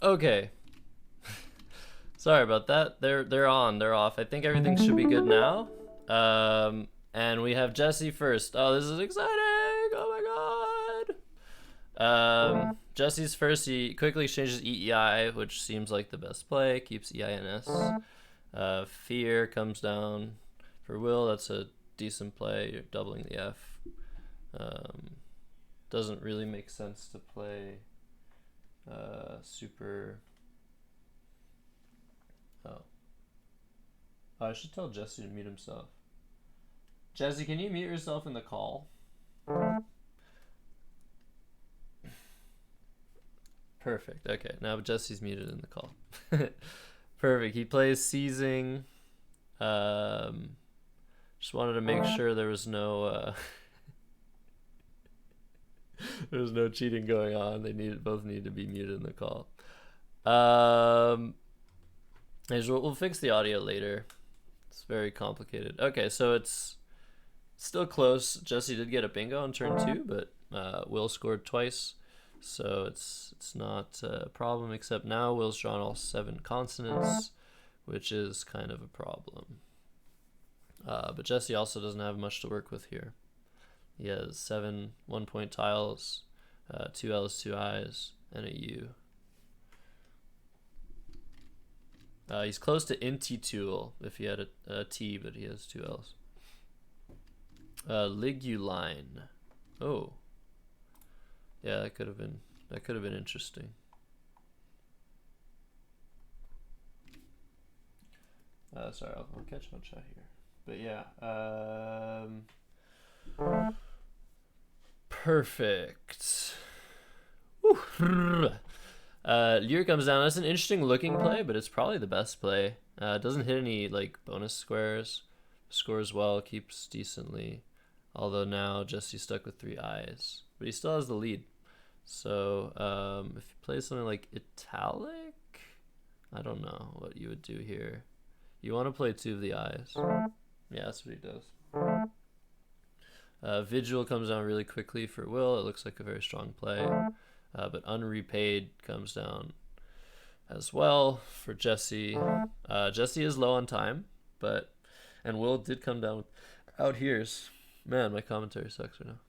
Okay. Sorry about that. They're on. They're off. I think everything should be good now. And we have Jesse first. Oh, this is exciting! Oh my god. Jesse's first. He quickly changes EEI, which seems like the best play. Keeps EINS. Fear comes down for Will. That's a decent play. You're doubling the F. Doesn't really make sense to play super. Oh, I should tell Jesse to mute himself. Jesse, can you mute yourself in the call? Perfect. Okay, now Jesse's muted in the call. Perfect. He plays seizing. Just wanted to make sure there was no there was no cheating going on. They both need to be muted in the call. We'll fix the audio later. It's very complicated. Okay, so it's still close. Jesse did get a bingo on turn 2, but Will scored twice, so it's not a problem, except now Will's drawn all 7 consonants, which is kind of a problem. But Jesse also doesn't have much to work with here. He has 7 1-point tiles, 2 L's, 2 I's, and a U. He's close to Inti Tool if he had a T, but he has 2 L's. Liguline. Oh. Yeah, that could have been interesting. Sorry, I'll catch my chat here. But yeah, perfect. Lure comes down. That's an interesting looking play, but it's probably the best play. It doesn't hit any like bonus squares. Scores well, keeps decently. Although now Jesse's stuck with 3 I's, but he still has the lead. So if you play something like Italic, I don't know what you would do here. You want to play 2 of the I's. Yeah, that's what he does. Vigil comes down really quickly for Will. It looks like a very strong play. But Unrepaid comes down as well for Jesse. Jesse is low on time, and Will did come down with out here's. Man, my commentary sucks right now.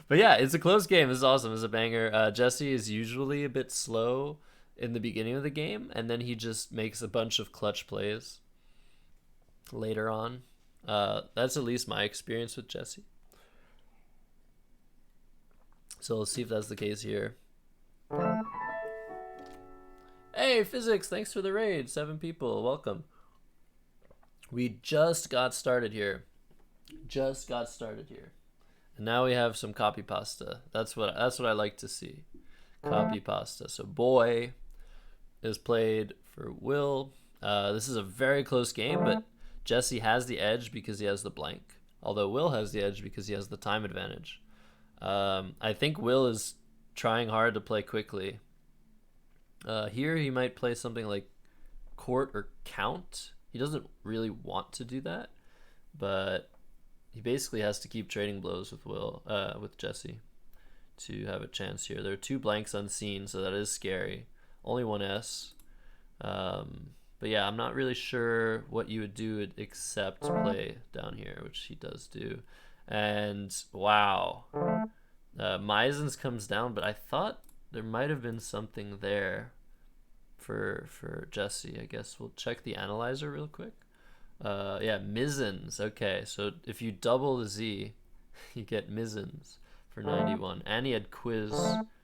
But yeah, it's a close game. This is awesome. It's a banger. Jesse is usually a bit slow in the beginning of the game, and then he just makes a bunch of clutch plays later on. That's at least my experience with Jesse. So let's see if that's the case here. Hey, Physics, thanks for the raid. 7 people, welcome. We just got started here. And now we have some copy pasta. That's what I like to see. Copy pasta. So boy is played for Will. This is a very close game, but Jesse has the edge because he has the blank. Although Will has the edge because he has the time advantage. I think Will is trying hard to play quickly. Here he might play something like court or count. He doesn't really want to do that, but he basically has to keep trading blows with Jesse to have a chance here. There are 2 blanks unseen, so that is scary. Only 1 S. But yeah, I'm not really sure what you would do except play down here, which he does do. And wow, Meisens comes down, but I thought there might have been something there for Jesse. I guess we'll check the analyzer real quick. Yeah, Mizens. Okay, so if you double the Z, you get Mizens for 91, and he had quiz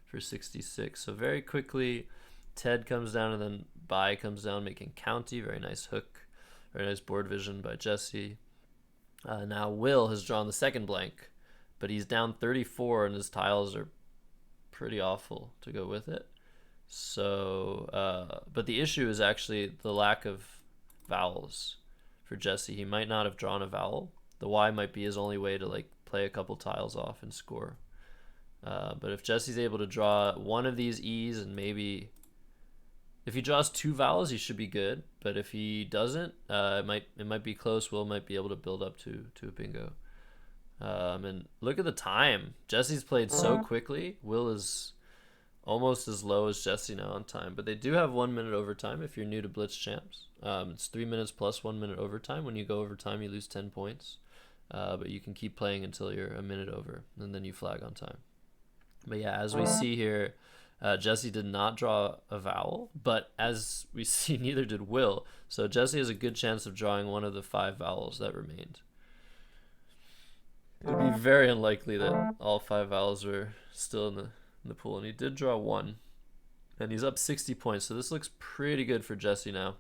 for 66. So very quickly, Ted comes down, and then Bai comes down, making county. Very nice hook, very nice board vision by Jesse. Now Will has drawn the second blank, but he's down 34, and his tiles are pretty awful to go with it. So, but the issue is actually the lack of vowels for Jesse. He might not have drawn a vowel. The Y might be his only way to like play a couple tiles off and score. But if Jesse's able to draw one of these E's, and maybe if he draws 2 vowels, he should be good. But if he doesn't, it might be close. Will might be able to build up to a bingo. And look at the time. Jesse's played so quickly. Will is almost as low as Jesse now on time. But they do have 1 minute overtime if you're new to BlitzChamps. It's 3 minutes plus 1 minute overtime. When you go overtime, you lose 10 points. But you can keep playing until you're a minute over, and then you flag on time. But yeah, as we see here, Jesse did not draw a vowel, but as we see, neither did Will. So Jesse has a good chance of drawing one of the 5 vowels that remained. It would be very unlikely that all 5 vowels were still in the pool, and he did draw 1. And he's up 60 points, so this looks pretty good for Jesse now.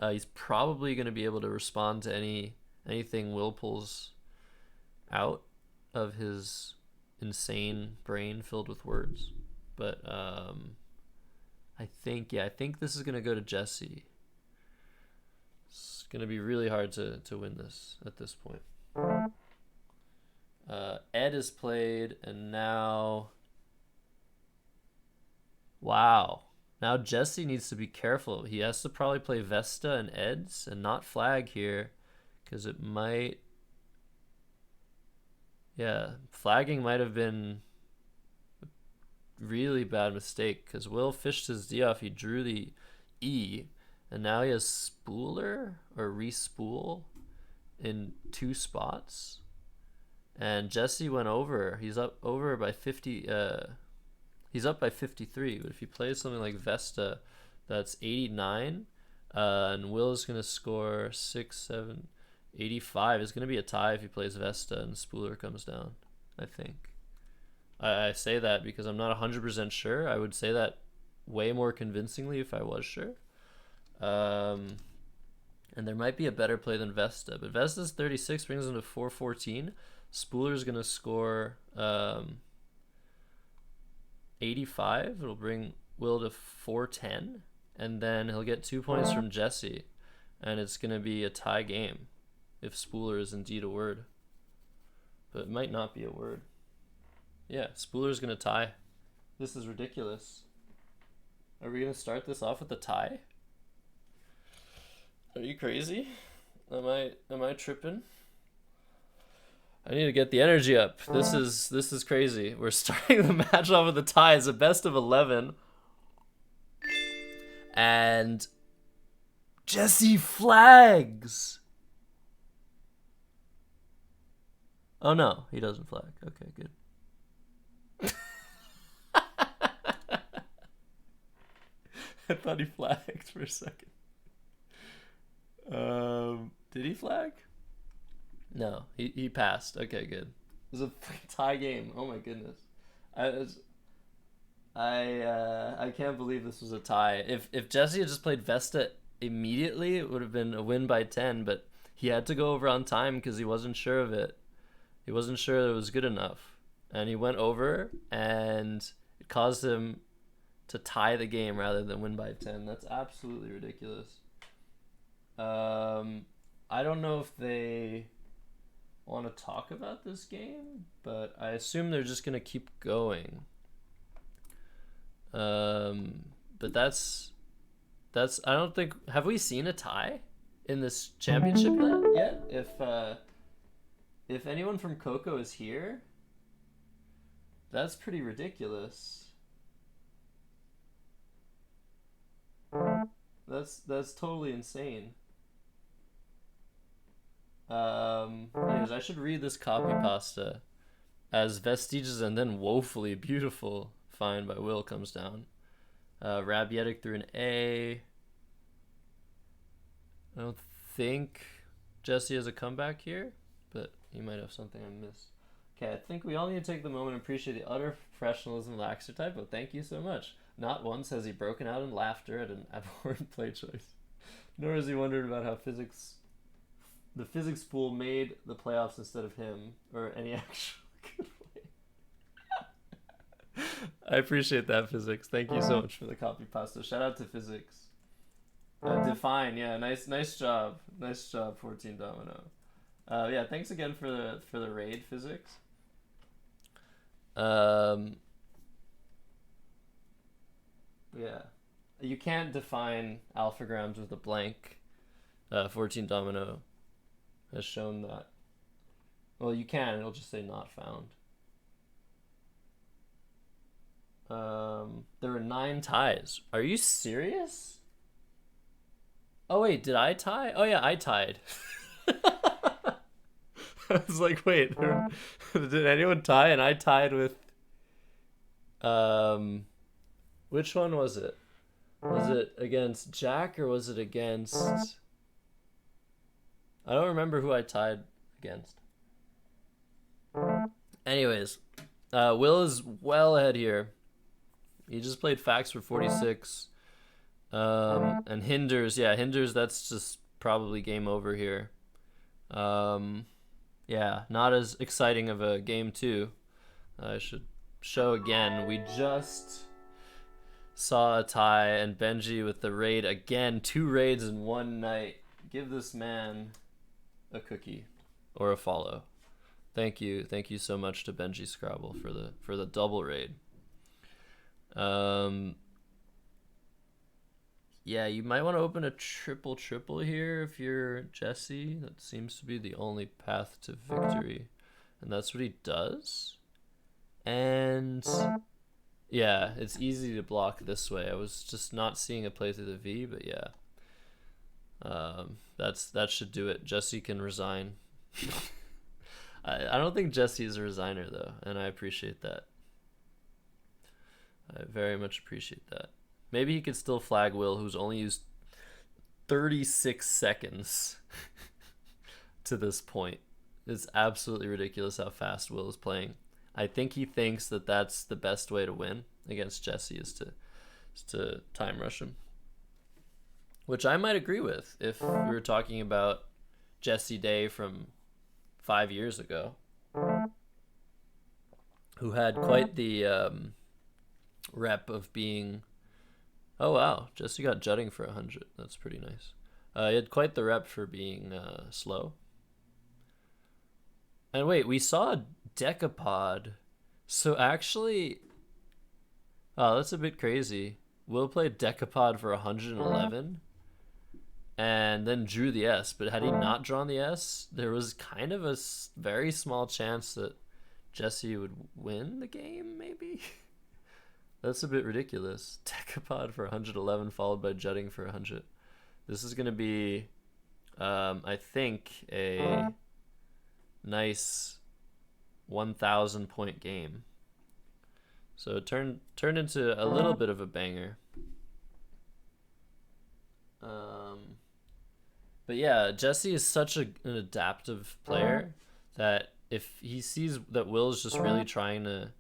He's probably going to be able to respond to anything Will pulls out of his insane brain filled with words. But I think this is going to go to Jesse. It's going to be really hard to win this at this point. Ed is played, and now... Wow. Now Jesse needs to be careful. He has to probably play Vesta and Ed's and not flag here, because it might... Yeah, flagging might have been a really bad mistake, because Will fished his D off. He drew the E, and now he has spooler or respool in 2 spots. And Jesse went over. He's up over by 50. He's up by 53. But if he plays something like Vesta, that's 89. And Will is going to score 6, 7, 85. It's going to be a tie if he plays Vesta and Spooler comes down, I think. I say that because I'm not 100% sure. I would say that way more convincingly if I was sure. And there might be a better play than Vesta. But Vesta's 36 brings him to 414. Spooler's going to score 85. It'll bring Will to 410. And then he'll get 2 points from Jesse. And it's going to be a tie game if Spooler is indeed a word. But it might not be a word. Yeah, Spooler's going to tie. This is ridiculous. Are we going to start this off with a tie? Are you crazy? Am I tripping? I need to get the energy up. This is crazy. We're starting the match off with a tie. It's a best of 11. And Jesse flags. Oh no, he doesn't flag. Okay, good. I thought he flagged for a second. Did he flag? No, he passed. Okay, good. It was a tie game. Oh my goodness. I can't believe this was a tie. If Jesse had just played Vesta immediately, it would have been a win by 10, but he had to go over on time because he wasn't sure of it. He wasn't sure it was good enough. And he went over, and it caused him to tie the game rather than win by 10. That's absolutely ridiculous. I don't know if they want to talk about this game, but I assume they're just going to keep going. But that's I don't think, have we seen a tie in this championship yet? If anyone from Coco is here, that's pretty ridiculous. That's totally insane. Anyways, I should read this copy pasta as Vestiges and then Woefully Beautiful Fine by Will comes down. Rabietic through an A. I don't think Jesse has a comeback here, but he might have something I missed. Okay, I think we all need to take the moment and appreciate the utter professionalism of axcertypo. Thank you so much. Not once has he broken out in laughter at an abhorrent play choice, nor has he wondered about how the physics pool made the playoffs instead of him, or any actual good play. I appreciate that, Physics. Thank you so much for the copy pasta. Shout out to Physics. Define, yeah, nice job. Nice job, 14 Domino. Yeah, thanks again for the raid, Physics. Yeah, you can't define alphagrams with a blank. 14 Domino has shown that. Well, you can. It'll just say not found. There were 9 ties. Are you serious? Oh wait, did I tie? Oh yeah, I tied. I was like, wait, did anyone tie? And I tied with um, which one was it? Was it against Jack or was it against? I don't remember who I tied against. Anyways, Will is well ahead here. He just played Facts for 46. And Hinders, yeah, Hinders, that's just probably game over here. Yeah, not as exciting of a game, too. I should show again. We just saw a tie, and Benji with the raid again. 2 raids in one night. Give this man a cookie or a follow. Thank you so much to Benji Scrabble for the double raid. Yeah, you might want to open a triple here if you're Jesse. That seems to be the only path to victory, and that's what he does. And yeah, it's easy to block this way. I was just not seeing a play through the V, but yeah, that should do it. Jesse can resign. I don't think Jesse is a resigner though, and I appreciate that. I very much appreciate that. Maybe he could still flag Will, who's only used 36 seconds to this point. It's absolutely ridiculous how fast Will is playing. I think he thinks that that's the best way to win against Jesse is to time rush him. Which I might agree with if we were talking about Jesse Day from 5 years ago, who had quite the rep of being... Oh wow, Jesse got jutting for 100. That's pretty nice. He had quite the rep for being slow. And wait, we saw a decapod. So actually... Oh, that's a bit crazy. Will played decapod for 111 and then drew the S. But had he not drawn the S, there was kind of a very small chance that Jesse would win the game, maybe? That's a bit ridiculous. Decapod for 111 followed by jutting for 100. This is going to be, I think, a nice 1,000 point game. So it turned into a little bit of a banger. But yeah, Jesse is such an adaptive player that if he sees that Will's just really trying to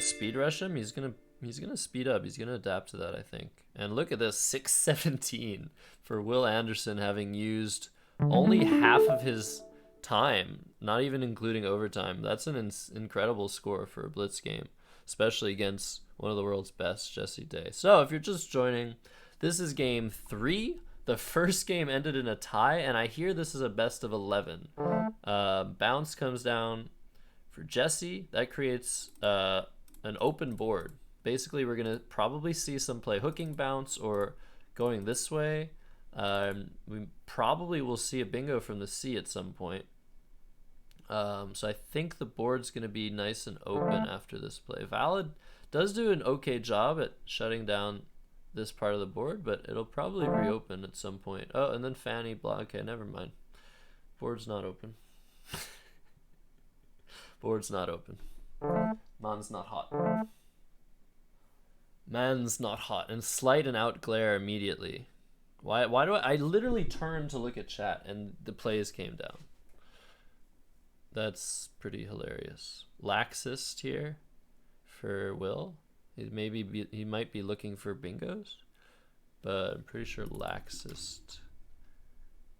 speed rush him, he's gonna speed up. He's gonna adapt to that, I think. And look at this, 617 for Will Anderson, having used only half of his time, not even including overtime. That's an incredible score for a Blitz game, especially against one of the world's best, Jesse Day. So if you're just joining, this is game 3. The first game ended in a tie, and I hear this is a best of 11. Bounce comes down for Jesse. That creates an open board. Basically, we're going to probably see some play hooking bounce or going this way. We probably will see a bingo from the C at some point. So I think the board's going to be nice and open after this play. Valid does do an okay job at shutting down this part of the board, but it'll probably reopen at some point. Oh, and then Fanny block. Okay, never mind. Board's not open. Board's not open. Man's not hot. Man's not hot. And slight and out glare immediately. Why do I literally turned to look at chat and the plays came down. That's pretty hilarious. Laxist here for Will. He might be looking for bingos, but I'm pretty sure Laxist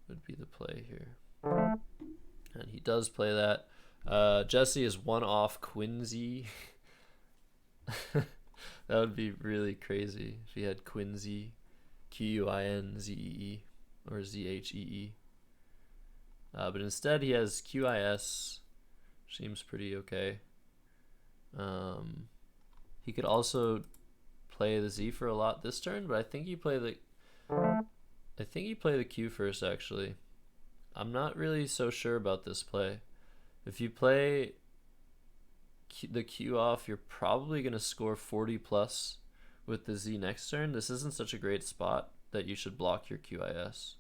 would be the play here. And he does play that. Jesse is one off Quincy. That would be really crazy if he had Quincy, Quinzee, or Zhee. But instead he has QIS, which seems pretty okay. He could also play the Z for a lot this turn, but I think he play the Q first actually. I'm not really so sure about this play. If you play the Q off, you're probably going to score 40 plus with the Z next turn. This isn't such a great spot that you should block your QIS.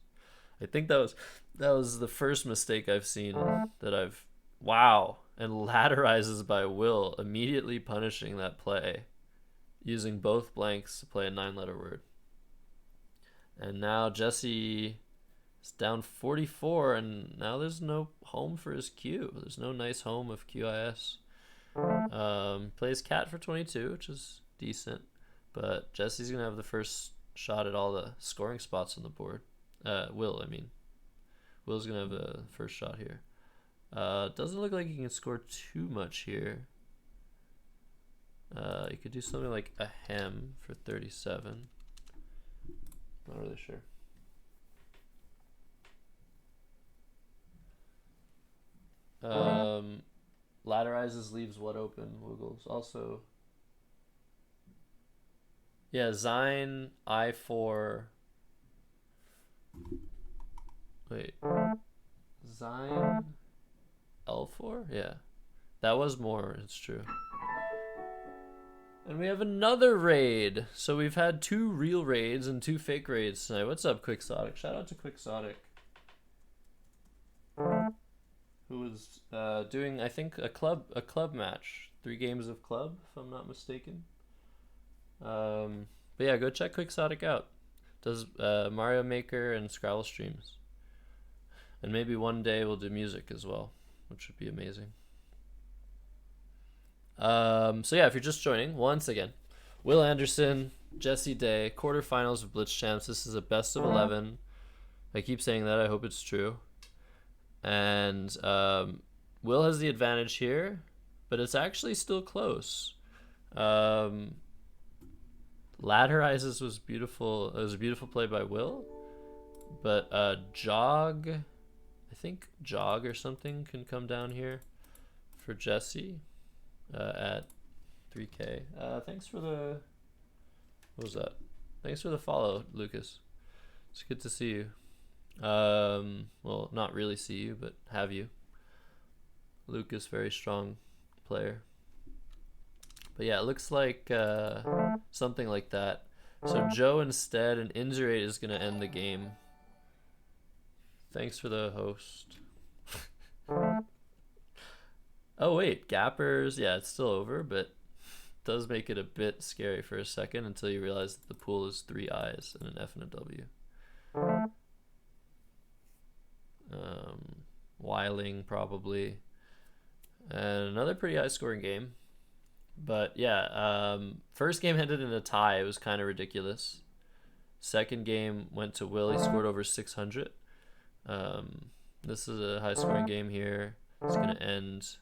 I think that was the first mistake I've seen that I've... Wow. And ladderizes by Will, immediately punishing that play, using both blanks to play a 9-letter word. And now Jesse is down 44, and now there's no home for his Q. There's no nice home of QIS. Plays cat for 22, which is decent, but Jesse's gonna have the first shot at all the scoring spots on the board. Will's gonna have the first shot here. Doesn't look like he can score too much here. You could do something like a hem for 37. Not really sure. Ladderizes, leaves what open, wiggles. Also, yeah, Zine, I4. Wait. Zine, L4? Yeah. That was more, it's true. And we have another raid. So we've had 2 real raids and 2 fake raids tonight. What's up, Quixotic? Shout out to Quixotic, who was doing, I think, a club match. 3 games of club, if I'm not mistaken. But yeah, go check Quixotic out. Does Mario Maker and Scrabble streams. And maybe one day we'll do music as well, which would be amazing. So yeah, if you're just joining, once again, Will Anderson, Jesse Day, quarterfinals of BlitzChamps. This is a best of 11. I keep saying that. I hope it's true. And Will has the advantage here, but it's actually still close. Ladderizes was beautiful. It was a beautiful play by Will, but Jog, I think Jog or something can come down here for Jesse at 3K. Thanks for the... What was that? Thanks for the follow, Lucas. It's good to see you. Well, not really see you, but have you. Lucas, very strong player. But yeah, it looks like something like that. So Joe instead, an injury is going to end the game. Thanks for the host. Oh wait, Gappers, yeah, it's still over, but it does make it a bit scary for a second until you realize that the pool is 3 I's and an F and a W. Wiling probably. And another pretty high scoring game. But yeah, first game ended in a tie. It was kind of ridiculous. Second game went to Will. He scored over 600. This is a high scoring game here. It's going to end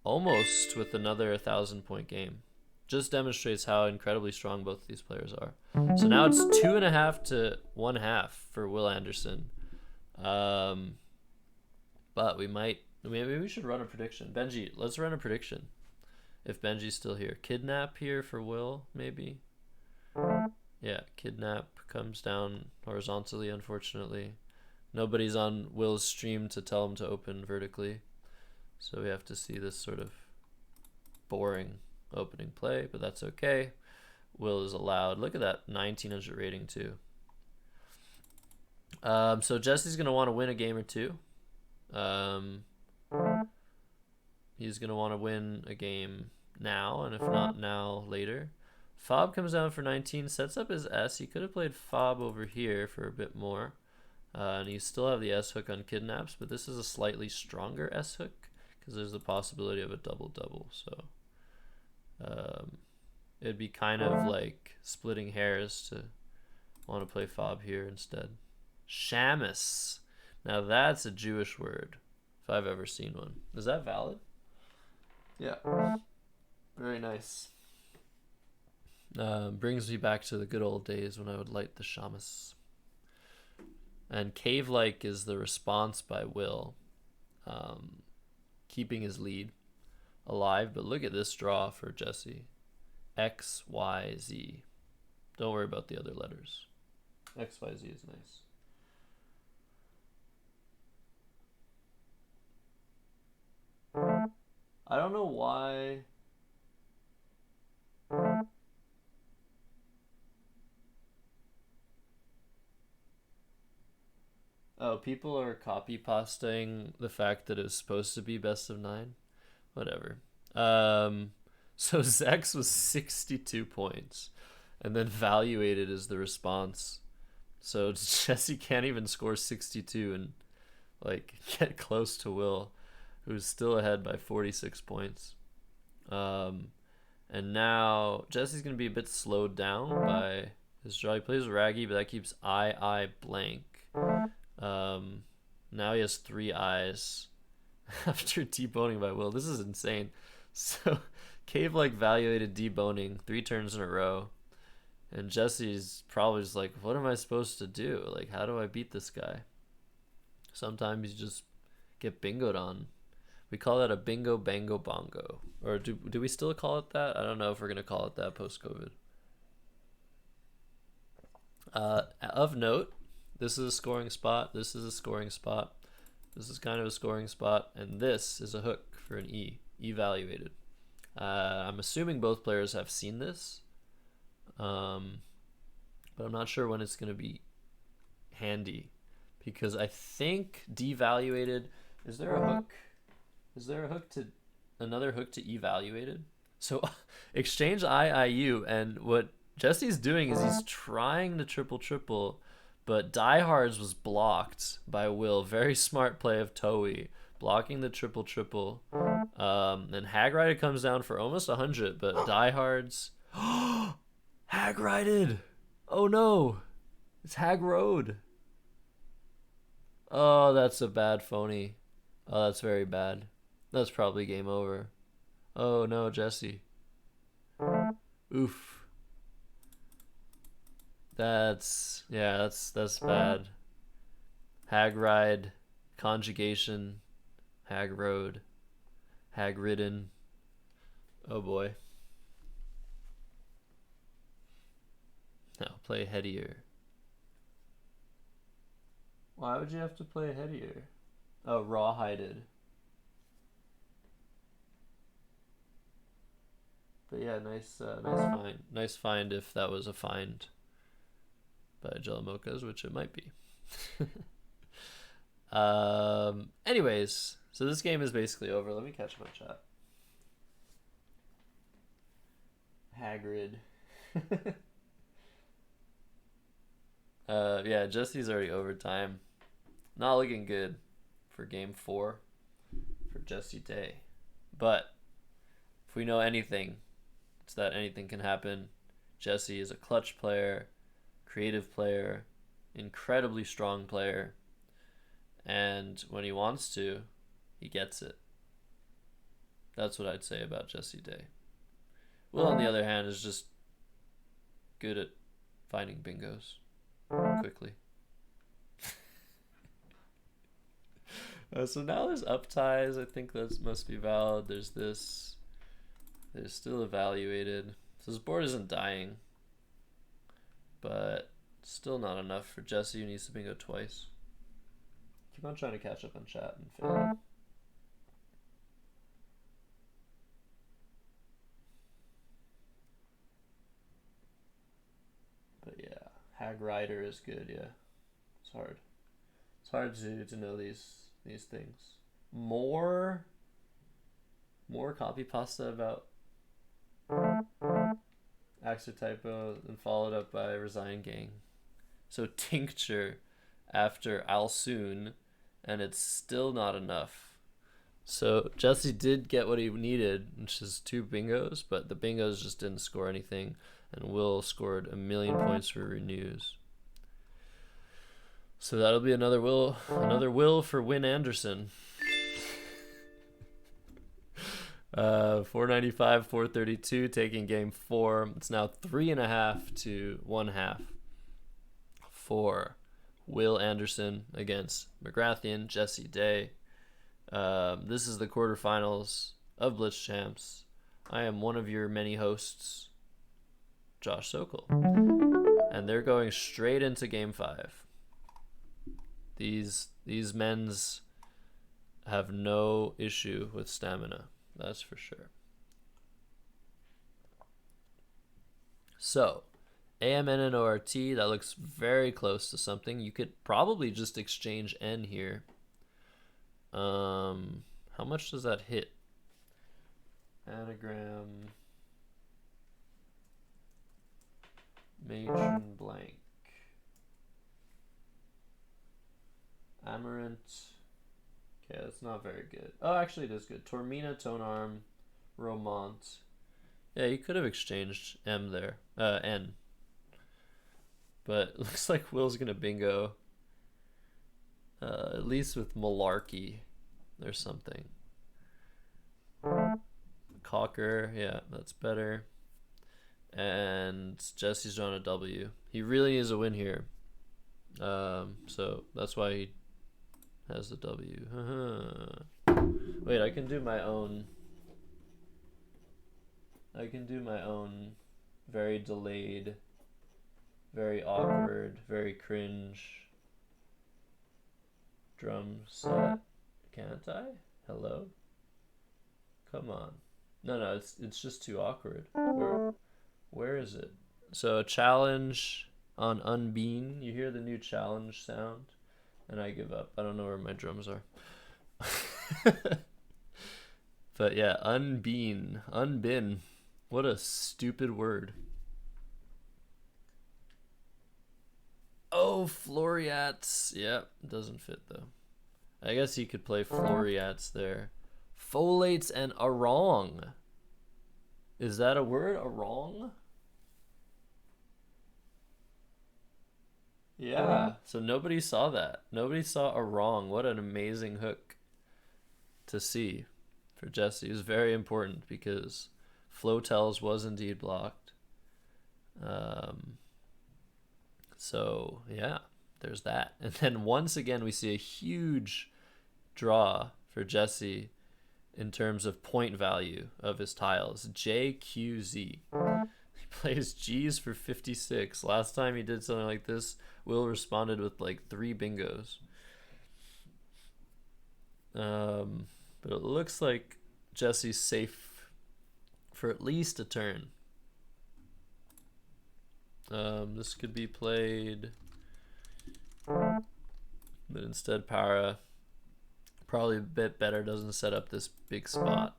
almost with another 1,000-point game. Just demonstrates how incredibly strong both of these players are. So now it's 2.5 to 1/2 for Will Anderson. But maybe we should run a prediction. Benji, let's run a prediction. If Benji's still here. Kidnap here for Will, maybe. Yeah, Kidnap comes down horizontally, unfortunately. Nobody's on Will's stream to tell him to open vertically. So we have to see this sort of boring opening play, but that's okay. Will is allowed. Look at that 1900 rating too. So Jesse's going to want to win a game or two. He's going to want to win a game now, and if not now, later. Fob comes down for 19, sets up his S. He could have played Fob over here for a bit more. And you still have the S hook on Kidnaps, but this is a slightly stronger S hook because there's the possibility of a double-double. So it'd be kind of like splitting hairs to want to play Fob here instead. Shamus. Now that's a Jewish word, if I've ever seen one. Is that valid? Yeah. Very nice. Brings me back to the good old days when I would light the shamus. And Cave-like is the response by Will, keeping his lead alive. But look at this draw for Jesse. X, Y, Z. Don't worry about the other letters. X, Y, Z is nice. I don't know why. Oh, people are copy pasting the fact that it was supposed to be best of 9. Whatever. So Zex was 62 points, and then valuated is the response. So Jesse can't even score 62 and like get close to Will, who's still ahead by 46 points. And now Jesse's gonna be a bit slowed down by his draw. He plays Raggy, but that keeps I blank. Now he has 3 eyes after deboning by Will. This is insane. So Cave like valuated deboning 3 turns in a row, and Jesse's probably just like, what am I supposed to do? Like, how do I beat this guy? Sometimes you just get bingoed on. We call that a bingo bango bongo. Or do we still call it that? I don't know if we're gonna call it that post-COVID. Of note, this is a scoring spot, this is a scoring spot, this is kind of a scoring spot, and this is a hook for an evaluated. I'm assuming both players have seen this, but I'm not sure when it's going to be handy, because I think devaluated, is there a hook? Is there a hook to another hook to evaluated? So exchange IIU, and what Jesse's doing is he's trying to triple, but Diehards was blocked by Will. Very smart play of Toei, blocking the triple. And Hag-Righted comes down for almost 100, but Diehards... Hag-Righted! Oh no! It's Hag Road! Oh, that's a bad phony. Oh, that's very bad. That's probably game over. Oh no, Jesse. Oof. That's bad. Hag ride, conjugation, hag road, hag ridden. Oh boy. Now play headier. Why would you have to play headier? Oh, rawhided. But yeah, nice find. Nice find if that was a find by Jelamokas, which it might be. Anyways, so this game is basically over. Let me catch my chat. Hagrid. Yeah, Jesse's already overtime. Not looking good for game 4 for Jesse Day. But if we know anything, it's that anything can happen. Jesse is a clutch player, creative player, incredibly strong player, and when he wants to, he gets it. That's what I'd say about Jesse Day. Will, on the other hand, is just good at finding bingos quickly. So now there's up ties. I think that must be valid. There's this. There's still evaluated. So this board isn't dying, but still not enough for Jesse, who needs to bingo twice. Keep on trying to catch up on chat and fail. But yeah, Hag Rider is good. Yeah, it's hard. It's hard to know these things. More copy pasta about axcertypo and followed up by Resign Gang. So tincture after I'll soon, and it's still not enough. So Jesse did get what he needed, which is 2 bingos, but the bingos just didn't score anything, and Will scored 1,000,000 points for renews. So that'll be another will for Win Anderson. 495, 432, taking game 4. It's now 3.5 to 1/2 for Will Anderson against McGrathian, Jesse Day. This is the quarterfinals of BlitzChamps. I am one of your many hosts, Josh Sokol, and they're going straight into game 5. These men's have no issue with stamina. That's for sure. So, AMNNORT, that looks very close to something. You could probably just exchange N here. How much does that hit? Anagram matron blank. Amarant. Okay, that's not very good. Oh, actually it is good. Tormina, Tonearm, Romont. Yeah, you could have exchanged M there. N. But it looks like Will's gonna bingo. At least with Malarkey. There's something. Cocker, yeah, that's better. And Jesse's drawn a W. He really needs a win here. So that's why he has the W. Wait, I can do my own. Very delayed, very awkward, very cringe drum set. Can't I? Hello? Come on. No, it's just too awkward. Where is it? So a challenge on Unbean. You hear the new challenge sound, and I give up. I don't know where my drums are. But yeah, Unbean, Unbin. What a stupid word. Oh, Floriats. Yeah, doesn't fit though. I guess you could play Floriats there. Folates and Arong. Is that a word? Arong? Yeah. So nobody saw that. Nobody saw Arong. What an amazing hook to see for Jesse. It was very important because Flotels was indeed blocked. So yeah, there's that. And then once again we see a huge draw for Jesse in terms of point value of his tiles. JQZ. He plays G's for 56. Last time he did something like this, Will responded with like 3 bingos. But it looks like Jesse's safe for at least a turn. This could be played, but instead Para probably a bit better, doesn't set up this big spot.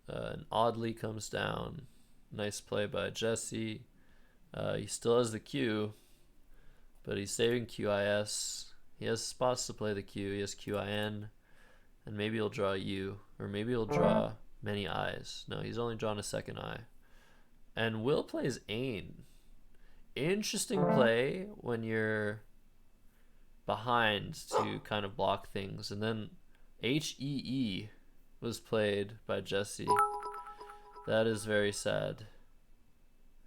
And Oddly comes down. Nice play by Jesse. He still has the Q, but he's saving QIS. He has spots to play the Q. He has QIN, and maybe he'll draw U, or maybe he'll draw many I's. No, he's only drawn a second I. And Will plays Ain. Interesting play when you're behind to kind of block things. And then HEE was played by Jesse. That is very sad.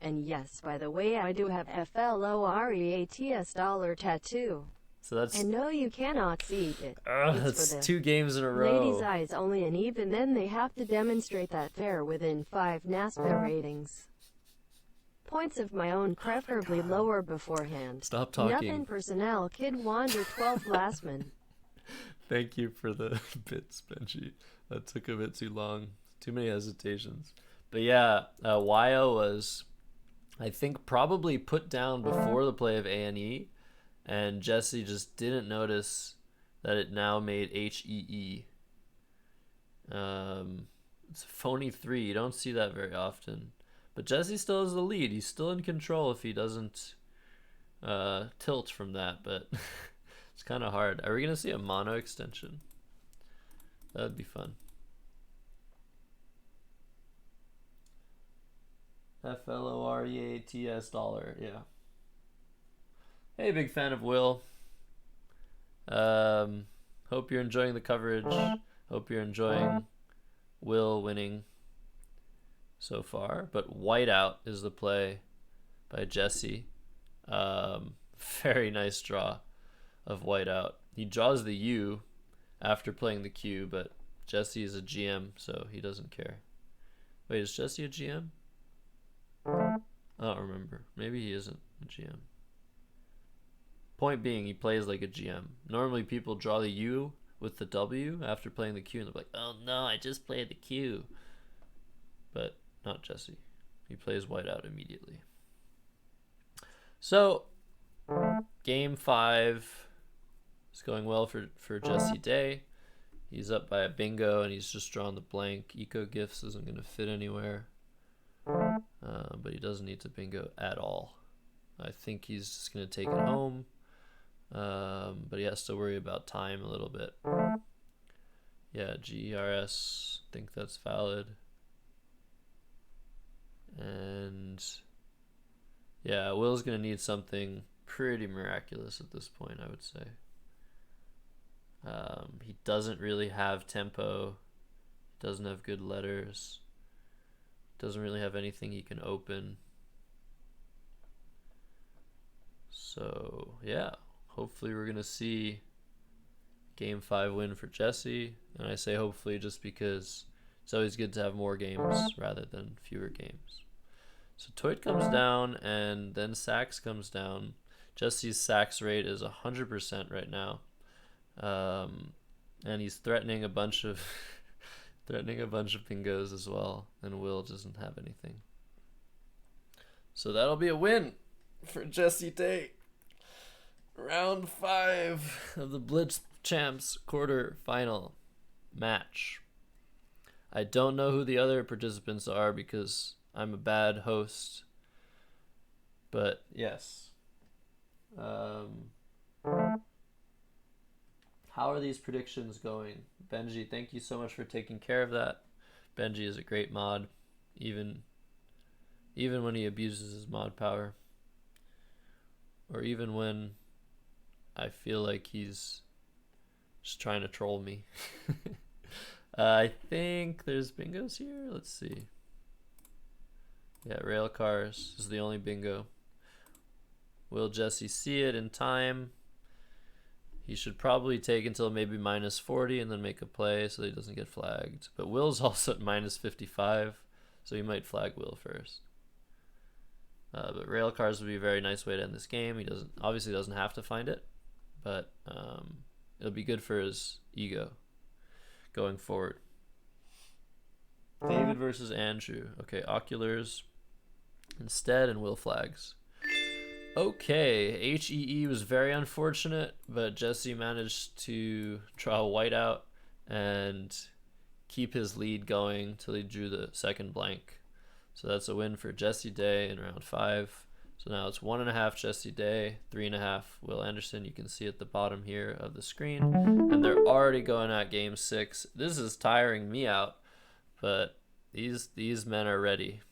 And yes, by the way, I do have FLOREATS dollar tattoo. So that's... And no, you cannot see it. That's 2 games in a row. Ladies' eyes only, and even then they have to demonstrate that they're within 5 NASPA ratings. Points of my own, preferably lower beforehand. Stop talking. Nothing personnel, Kid Wander 12 Lastman. Thank you for the bits, Benji. That took a bit too long. Too many hesitations. But yeah, YO was, I think, probably put down before the play of ANE, and Jesse just didn't notice that it now made HEE. It's a phony 3. You don't see that very often. But Jesse still has the lead. He's still in control if he doesn't tilt from that, but it's kind of hard. Are we going to see a mono extension? That would be fun. FLOREATS dollar, yeah. Hey, big fan of Will. Hope you're enjoying the coverage. Hope you're enjoying Will winning so far. But Whiteout is the play by Jesse. Very nice draw of Whiteout. He draws the U after playing the Q, but Jesse is a GM, so he doesn't care. Wait, is Jesse a GM? I don't remember. Maybe he isn't a GM. Point being, he plays like a GM. Normally people draw the U with the W after playing the Q, and they're like, oh no, I just played the Q. But not Jesse. He plays white out immediately. So, game 5 is going well for Jesse Day. He's up by a bingo, and he's just drawn the blank. Eco Gifts isn't going to fit anywhere. But he doesn't need to bingo at all. I think he's just going to take it home. But he has to worry about time a little bit. Yeah, GERS, I think that's valid. And yeah, Will's going to need something pretty miraculous at this point, I would say. He doesn't really have tempo. He doesn't have good letters. Doesn't really have anything he can open. So yeah, hopefully we're gonna see game 5 win for Jesse. And I say hopefully just because it's always good to have more games rather than fewer games. So Toit comes down, and then Sax comes down. Jesse's Sax rate is 100% right now. And he's threatening a bunch of bingos as well, and Will doesn't have anything. So that'll be a win for Jesse Day. Round 5 of the BlitzChamps quarterfinal match. I don't know who the other participants are because I'm a bad host. But yes. How are these predictions going? Benji, thank you so much for taking care of that. Benji is a great mod, even when he abuses his mod power. Or even when I feel like he's just trying to troll me. I think there's bingos here. Let's see. Yeah, rail cars is the only bingo. Will Jesse see it in time? He should probably take until maybe -40 and then make a play so that he doesn't get flagged. But Will's also at -55, so he might flag Will first. But rail cars would be a very nice way to end this game. He obviously doesn't have to find it, but it'll be good for his ego going forward. David versus Andrew. Okay, oculars instead, and Will flags. Okay, HEE was very unfortunate, but Jesse managed to draw white out and keep his lead going till he drew the second blank. So that's a win for Jesse Day in round 5. So now it's 1.5 Jesse Day, 3.5 Will Anderson. You can see at the bottom here of the screen. And they're already going at game 6. This is tiring me out, but these men are ready.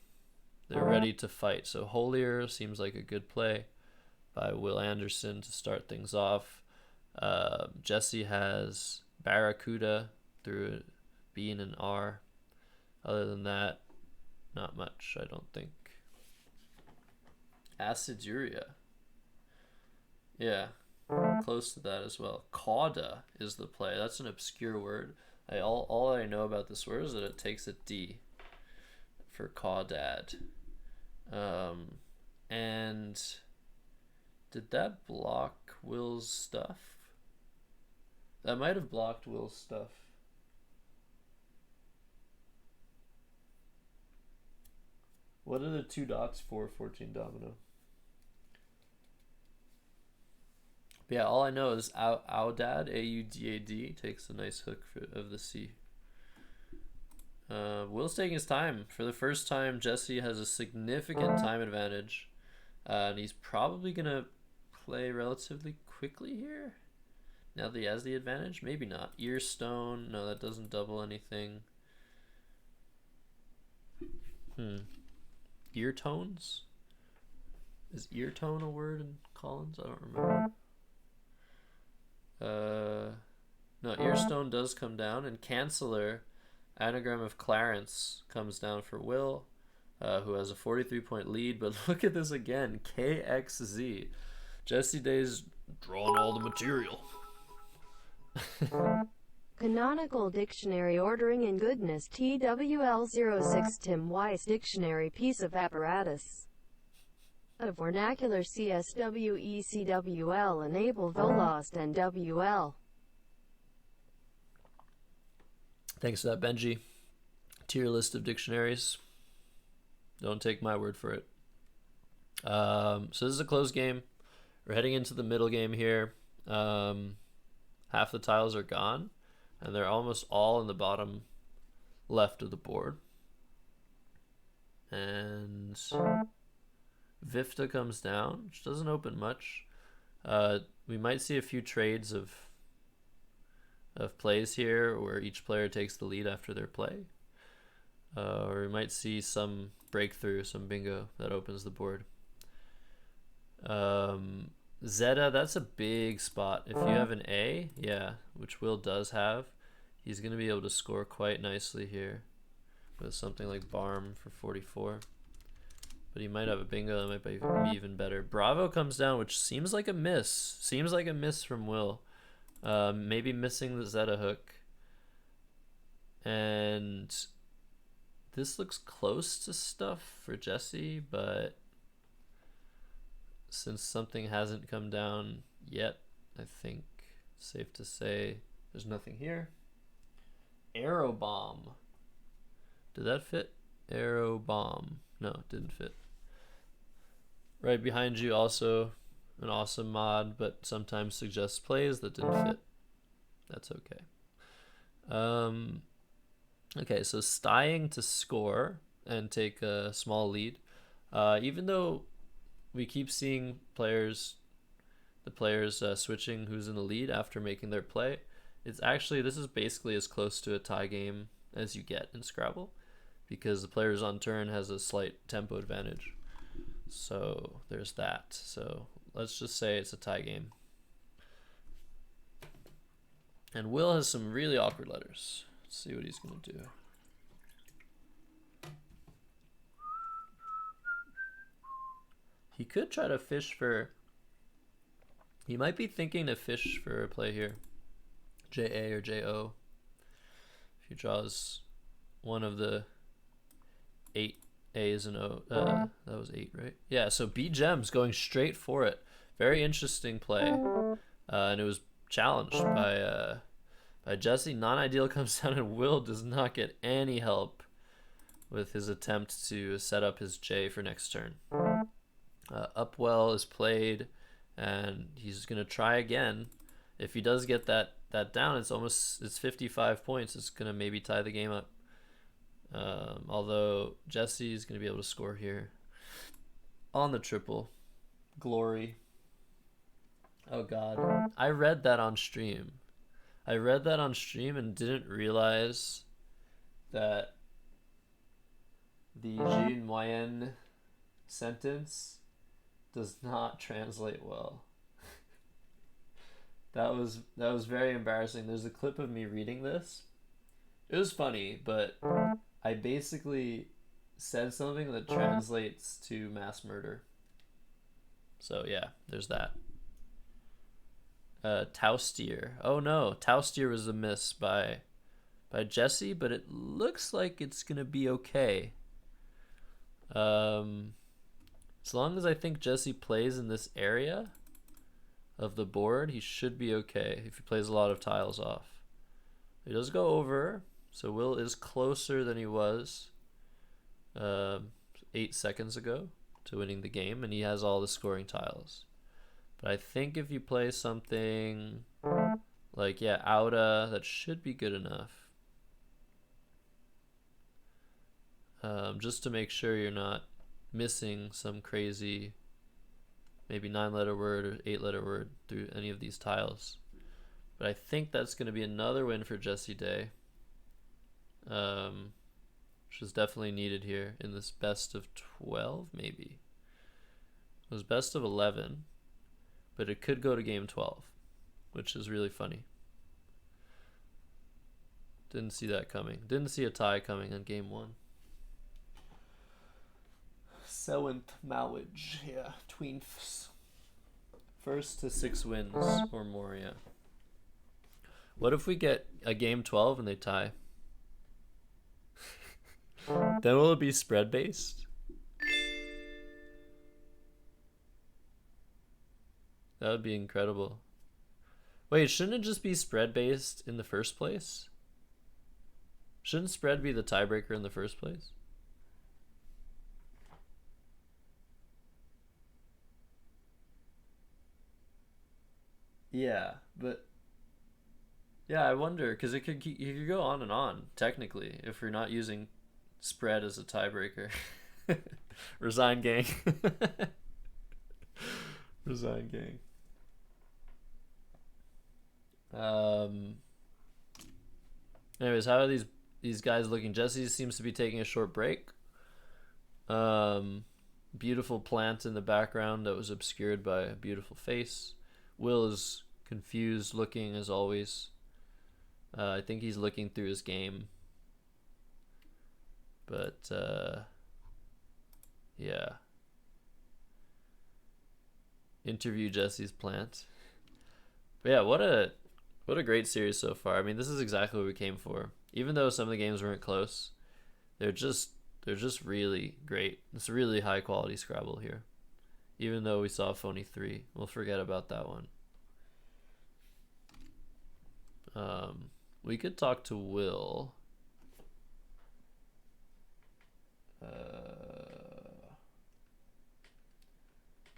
They're ready to fight. So Holier seems like a good play by Will Anderson to start things off. Jesse has Barracuda through a B and an R. Other than that, not much, I don't think. Aciduria. Yeah, close to that as well. Cauda is the play. That's an obscure word. All I know about this word is that it takes a D for caudad. And did that block Will's stuff? That might have blocked Will's stuff. What are the 2 dots for 14 domino? But yeah, all I know is Audad, A-U-D-A-D, takes a nice hook of the C. Will's taking his time. For the first time, Jesse has a significant time advantage. And he's probably going to play relatively quickly here. Now that he has the advantage? Maybe not. Earstone. No, that doesn't double anything. Ear tones? Is ear tone a word in Collins? I don't remember. No, Earstone does come down. And Canceller, anagram of Clarence, comes down for Will. Who has a 43-point lead, but look at this again, KXZ. Jesse Day's drawing all the material. Canonical Dictionary Ordering in Goodness TWL06 Tim Weiss Dictionary Piece of Apparatus. Of Vernacular CSWECWL Enable Volost and WL. Thanks for that, Benji. Tier list of dictionaries. Don't take my word for it. So this is a close game. We're heading into the middle game here. Half the tiles are gone, and they're almost all in the bottom left of the board. And Vifta comes down, which doesn't open much. We might see a few trades of plays here where each player takes the lead after their play. Or we might see some breakthrough, some bingo that opens the board. Zeta, that's a big spot. If you have an A, yeah, which Will does have, he's going to be able to score quite nicely here with something like Barm for 44. But he might have a bingo that might be even better. Bravo comes down, which seems like a miss. Seems like a miss from Will. Maybe missing the Zeta hook. And this looks close to stuff for Jesse, but since something hasn't come down yet, I think it's safe to say there's nothing here. Arrow bomb. Did that fit? Arrow bomb. No, it didn't fit. Right behind you, also an awesome mod, but sometimes suggests plays that didn't fit. That's okay. Okay, so stieing to score and take a small lead. Even though we keep seeing the players switching who's in the lead after making their play, this is basically as close to a tie game as you get in Scrabble, because the players on turn has a slight tempo advantage. So there's that. So let's just say it's a tie game. And Will has some really awkward letters. Let's see what he's going to do. He could try to fish for... He might be thinking to fish for a play here. J-A or J-O. If he draws one of the 8 A's and O. That was 8, right? Yeah, so BlitzChamps going straight for it. Very interesting play. And it was challenged by Jesse. Non-ideal comes down, and Will does not get any help with his attempt to set up his J for next turn. Upwell is played, and he's going to try again. If he does get that down, it's 55 points. It's going to maybe tie the game up. Although Jesse's going to be able to score here on the triple. Glory. Oh God, I read that on stream. And didn't realize that the Jean Moyen sentence does not translate well. That was very embarrassing. There's a clip of me reading this. It was funny, but I basically said something that translates to mass murder. So yeah, there's that. Taustier. Oh no, Taustier was a miss by Jesse, but it looks like it's gonna be okay. As long as I think Jesse plays in this area of the board, he should be okay if he plays a lot of tiles off. He does go over, so Will is closer than he was 8 seconds ago to winning the game, and he has all the scoring tiles. But I think if you play something like, yeah, Auda, that should be good enough. Just to make sure you're not missing some crazy, maybe 9-letter word or 8-letter word through any of these tiles. But I think that's going to be another win for Jesse Day, which is definitely needed here in this best of 12, maybe. It was best of 11, but it could go to game 12, which is really funny. Didn't see that coming. Didn't see a tie coming on game 1. 7th marriage, yeah, twins. First to 6 wins or more, yeah. What if we get a game 12 and they tie? Then will it be spread based? That would be incredible. Wait, shouldn't it just be spread based in the first place? Shouldn't spread be the tiebreaker in the first place? Yeah, but yeah, I wonder because you could go on and on technically if you're not using spread as a tiebreaker. Resign gang. Resign gang. Um. Anyways, how are these guys looking? Jesse seems to be taking a short break. Beautiful plant in the background that was obscured by a beautiful face. Will is confused looking as always. I think he's looking through his game. But yeah. Interview Jesse's plant. But yeah, what a great series so far. I mean, this is exactly what we came for. Even though some of the games weren't close, they're just really great. It's a really high quality Scrabble here. Even though we saw Phony 3, we'll forget about that one. We could talk to Will.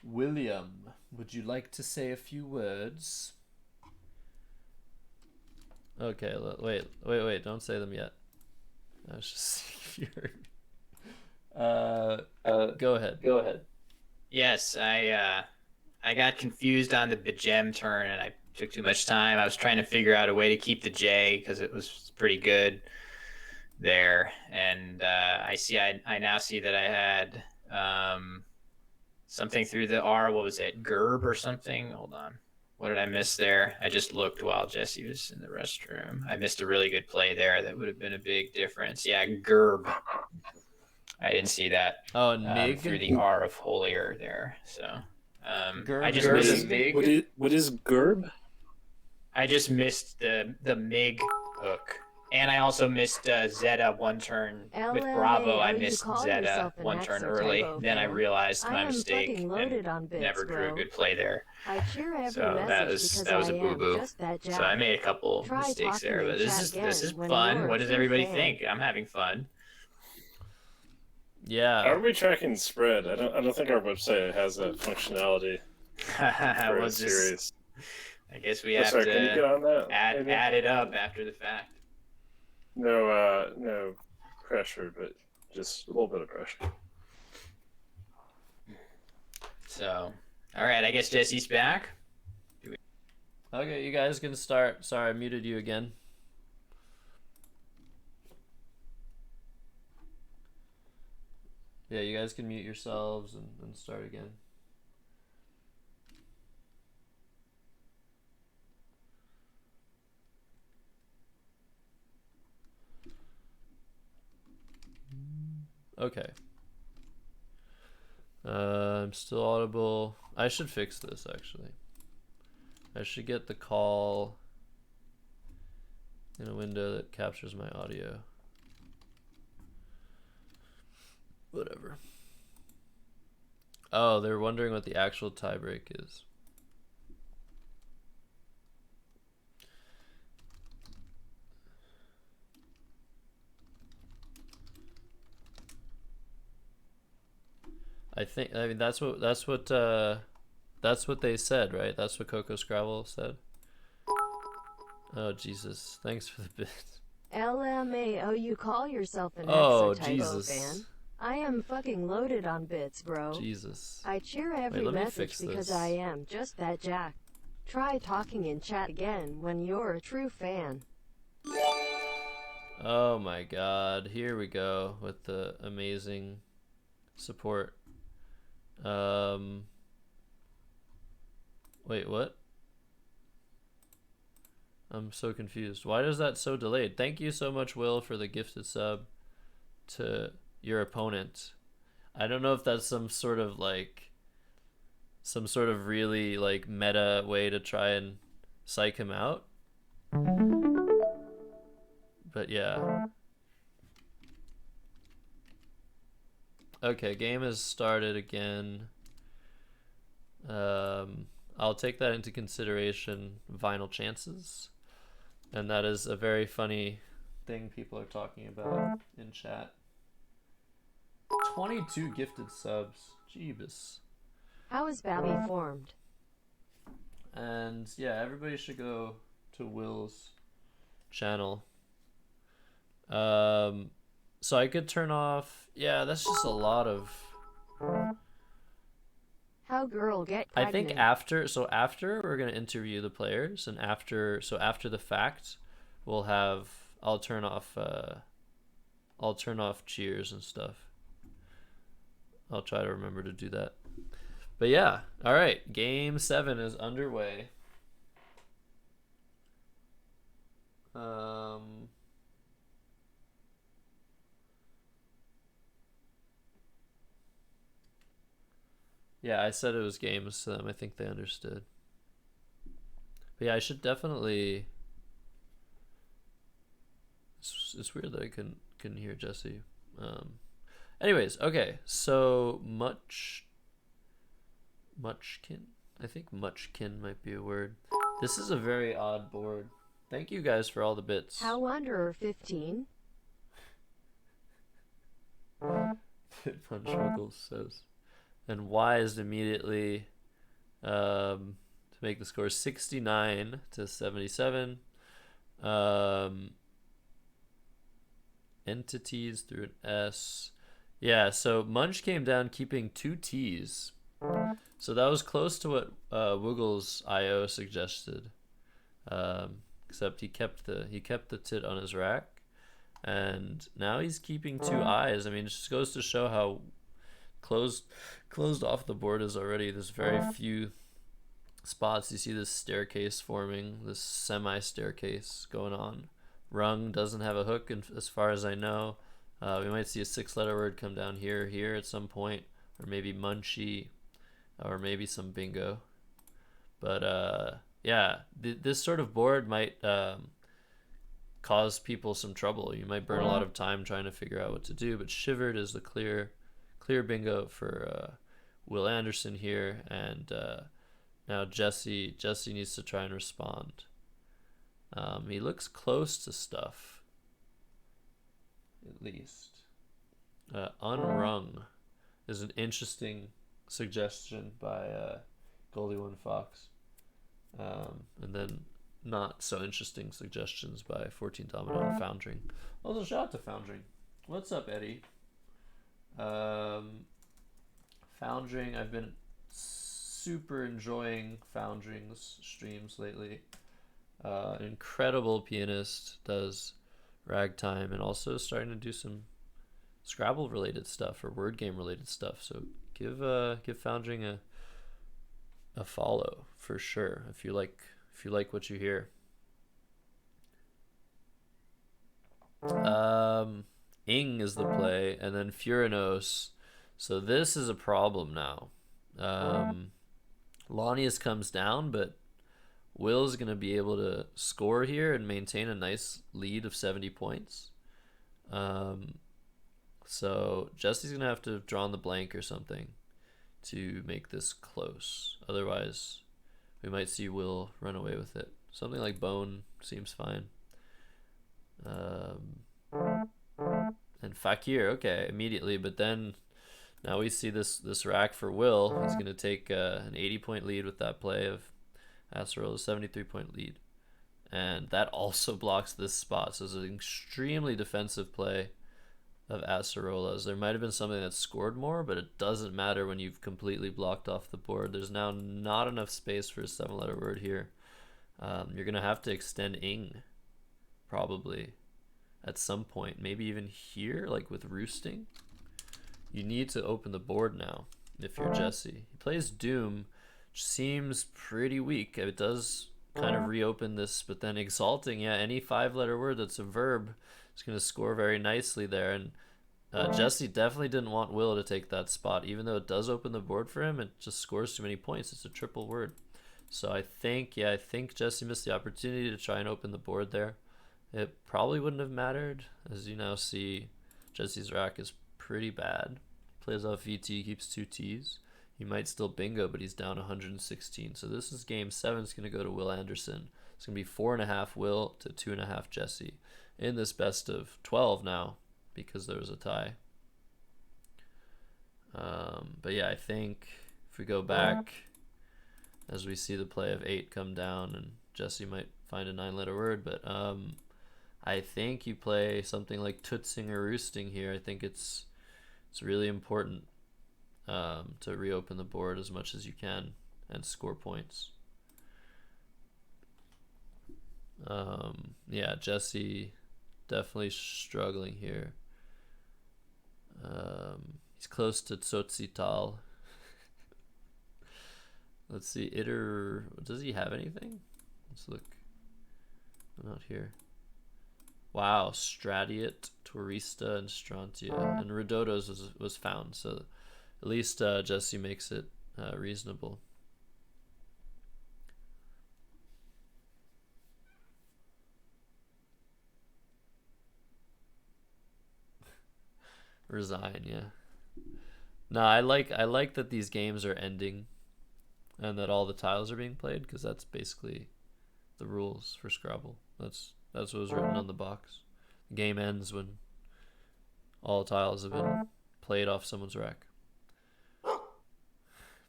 William, would you like to say a few words? Okay, wait, don't say them yet. I was just seeing if you heard. Go ahead. Yes, I got confused on the BlitzChamps turn and I took too much time. I was trying to figure out a way to keep the J because it was pretty good there. And I now see that I had something through the R. What was it? Gerb or something? Hold on. What did I miss there? I just looked while Jesse was in the restroom. I missed a really good play there. That would have been a big difference. Yeah, Gerb. I didn't see that. Oh, Nig? Through the R of holier there. So Gerb, I just Gerb missed is Mig. What is Gerb? I just missed the Mig hook. And I also missed Zeta one turn with Bravo. I missed Zeta one turn early. Then I realized my mistake and never drew a good play there. So that was a boo-boo. So I made a couple mistakes there, but this is fun. What does everybody think? I'm having fun. Yeah. How are we tracking spread? I don't think our website has that functionality for a series. I guess we have to add it up after the fact. No pressure, but just a little bit of pressure. So, all right, I guess Jesse's back. Okay, you guys can start. Sorry, I muted you again. Yeah, you guys can mute yourselves and start again. Okay. I'm still audible. I should fix this, actually. I should get the call in a window that captures my audio. Whatever. Oh, they're wondering what the actual tiebreak is. I mean that's what they said, right? That's what Coco Scrabble said. Oh Jesus! Thanks for the bit. LMAO, you call yourself an Jesus. fan? I am fucking loaded on bits, bro. Jesus. I cheer every message because I am just that jack. Try talking in chat again when you're a true fan. Oh my God! Here we go with the amazing support. Wait, what? I'm so confused. Why is that so delayed? Thank you so much, Will, for the gifted sub to your opponent. I don't know if that's some sort of really like meta way to try and psych him out. But yeah. Okay, game has started again. I'll take that into consideration. Vinyl chances. And that is a very funny thing people are talking about in chat. 22 gifted subs. Jeebus. How is Babby formed? And yeah, everybody should go to Will's channel. So I could turn off. Yeah, that's just a lot of. How girl get pregnant? I think after we're gonna interview the players, and after the fact, we'll have. I'll turn off cheers and stuff. I'll try to remember to do that. But yeah, all right. Game 7 is underway. Yeah, I said it was games to them. I think they understood. But yeah, I should definitely. It's weird that I couldn't hear Jesse. Anyways, okay. So Muchkin. I think Muchkin might be a word. This is a very odd board. Thank you guys for all the bits. How Wanderer 15? Punch Wiggles says. And Wise immediately to make the score 69 to 77. Entities through an S. Yeah, so Munch came down keeping 2 T's. So that was close to what Wiggles IO suggested. Except he kept the tit on his rack. And now he's keeping 2 I's. I mean, it just goes to show how closed off the board is already. There's very few spots. You see this staircase forming, this semi-staircase going on. Rung doesn't have a hook, as far as I know. We might see a 6-letter word come down here at some point, or maybe Munchie, or maybe some bingo. But yeah, this sort of board might cause people some trouble. You might burn a lot of time trying to figure out what to do. But Shivered is the clear bingo for Will Anderson here, and now Jesse needs to try and respond. He looks close to stuff, at least. Unrung is an interesting suggestion by Goldie One Fox, and then not so interesting suggestions by 14 Domino and Foundering. Also, shout out to Foundering. What's up, Eddie? Foundering, I've been super enjoying Foundering's streams lately. Incredible pianist, does ragtime, and also starting to do some Scrabble related stuff or word game related stuff. So give Foundering a follow for sure if you like what you hear. Ing is the play, and then Furinos. So this is a problem now. Lanius comes down, but Will's going to be able to score here and maintain a nice lead of 70 points. So Jesse's going to have to draw on the blank or something to make this close. Otherwise, we might see Will run away with it. Something like Bone seems fine. And Fakir, okay, immediately. But then now we see this rack for Will. He's going to take an 80-point lead with that play of Acerola's 73-point lead. And that also blocks this spot. So it's an extremely defensive play of Acerola's. There might have been something that scored more, but it doesn't matter when you've completely blocked off the board. There's now not enough space for a 7-letter word here. You're going to have to extend ing, probably, at some point. Maybe even here, like with roosting. You need to open the board now if you're Jesse. He plays Doom, which seems pretty weak. It does kind of reopen this, but then Exalting, yeah, any 5-letter word that's a verb is going to score very nicely there. And Jesse definitely didn't want Will to take that spot. Even though it does open the board for him, it just scores too many points. It's a triple word. So I think Jesse missed the opportunity to try and open the board there. It probably wouldn't have mattered. As you now see, Jesse's rack is pretty bad. Plays off VT, keeps 2 T's. He might still bingo, but he's down 116. So this is game 7. It's going to go to Will Anderson. It's going to be 4.5 Will to 2.5 Jesse. in this best of 12 now because there was a tie. But yeah, I think if we go back, as we see the play of 8 come down, and Jesse might find a 9-letter word, but I think you play something like tootsing or roosting here. I think it's really important to reopen the board as much as you can and score points. Yeah, Jesse definitely struggling here. He's close to Tsotzital. Let's see, does he have anything? Let's look. Not here. Wow, Stradiot, Tourista, and Strontia. And Redoto's was found, so at least Jesse makes it reasonable. Resign, yeah. No, I like that these games are ending and that all the tiles are being played, because that's basically the rules for Scrabble. That's what was written on the box. The game ends when all tiles have been played off someone's rack.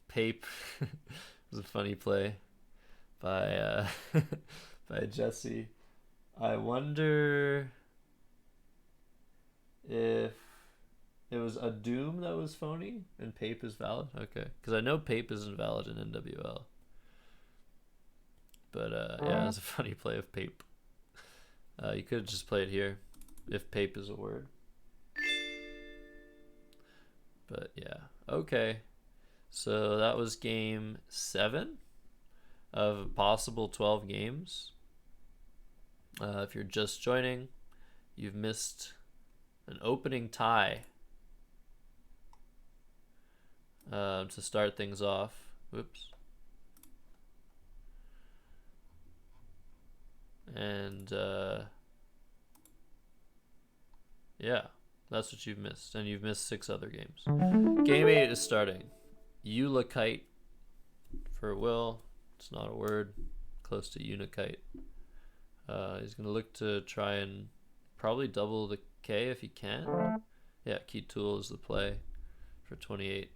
Pape was a funny play by by Jesse. I wonder if it was a Doom that was phony and Pape is valid. Okay, because I know Pape isn't valid in NWL. But yeah, it's a funny play of Pape. You could just play it here if Pape is a word. But yeah, okay. So that was game 7 of a possible 12 games. If you're just joining, you've missed an opening tie to start things off. Whoops. And yeah, that's what you've missed. And you've missed 6 other games. Game 8 is starting. Eulakite for Will. It's not a word. Close to unikite. He's going to look to try and probably double the K if he can. Yeah, key tool is the play for 28.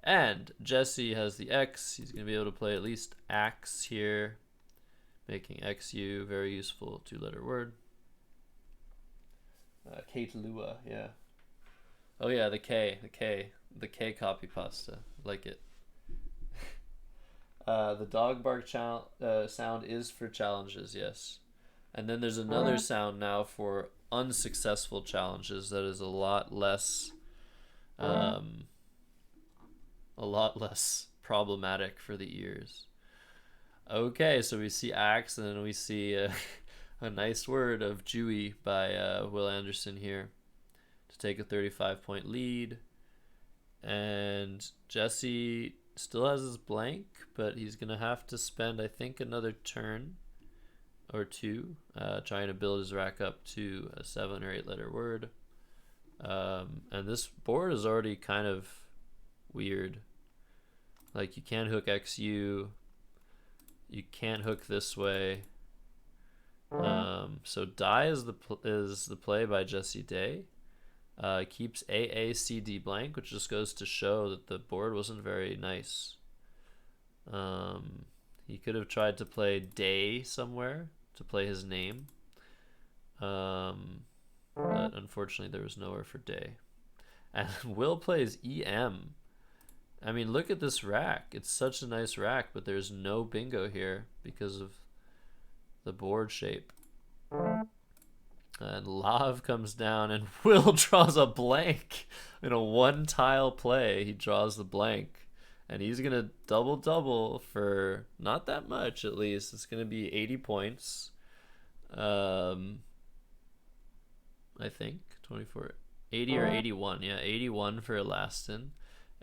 And Jesse has the X. He's going to be able to play at least axe here, making XU very useful 2-letter word. Kate Lua, yeah. Oh yeah, the K copy pasta. Like it. The dog bark sound is for challenges, yes. And then there's another sound now for unsuccessful challenges that is a lot less problematic for the ears. Okay, so we see axe, and then we see a nice word of Jewy by Will Anderson here to take a 35-point lead. And Jesse still has his blank, but he's going to have to spend, I think, another turn or 2 trying to build his rack up to a 7 or 8-letter word. And this board is already kind of weird. Like, you can't hook XU. You can't hook this way. So die is the play by Jesse Day. Keeps AACD blank, which just goes to show that the board wasn't very nice. He could have tried to play Day somewhere to play his name. But unfortunately there was nowhere for Day. And Will plays EM. I mean, look at this rack. It's such a nice rack, but there's no bingo here because of the board shape. And Lav comes down, and Will draws a blank in a 1-tile play. He draws the blank, and he's going to double for not that much, at least. It's going to be 80 points. I think 24, 80 or 81. Yeah, 81 for Elastin.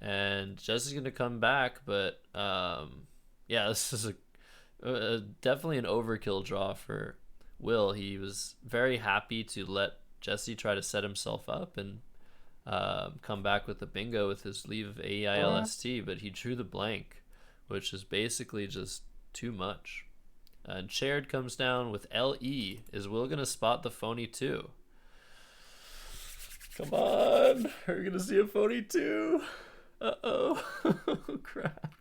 And Jesse's going to come back, but yeah, this is definitely an overkill draw for Will. He was very happy to let Jesse try to set himself up and come back with the bingo with his leave of AEILST, but he drew the blank, which is basically just too much. And Shared comes down with LE. Is Will gonna spot the phony 2? Come on, are we gonna see a phony 2? Uh-oh. Crap.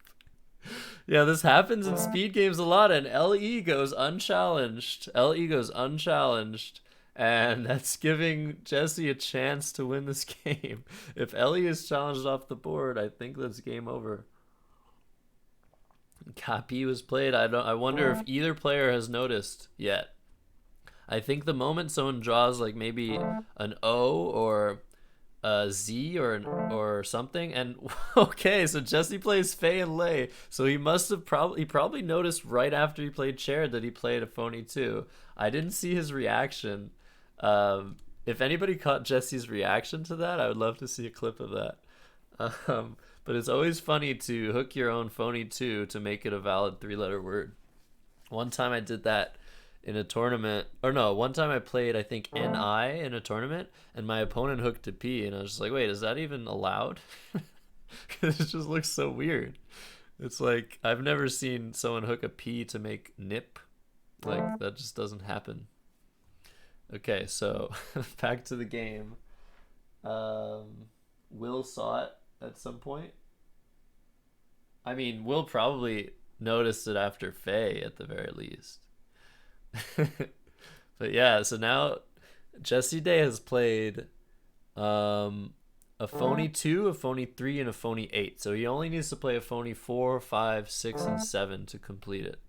Yeah, this happens in speed games a lot, and LE goes unchallenged. LE goes unchallenged, and that's giving Jesse a chance to win this game. If LE is challenged off the board, I think that's game over. Capi was played. I wonder if either player has noticed yet. I think the moment someone draws like maybe an O or a Z or something, and okay, so Jesse plays Faye and Lay, so he probably noticed right after he played Chair that he played a phony 2. I didn't see his reaction. If anybody caught Jesse's reaction to that, I would love to see a clip of that. But it's always funny to hook your own phony 2 to make it a valid 3-letter word. One time I did that in a tournament, or no, one time I played, I think, NI in a tournament, and my opponent hooked a P, and I was just like, wait, is that even allowed? Because it just looks so weird. It's like, I've never seen someone hook a P to make nip. Like, that just doesn't happen. Okay, so back to the game. Will saw it at some point. I mean, Will probably noticed it after Faye at the very least. But yeah, so now Jesse Day has played a phony 2, a phony 3, and a phony 8. So he only needs to play a phony 4, 5, 6, and 7 to complete it.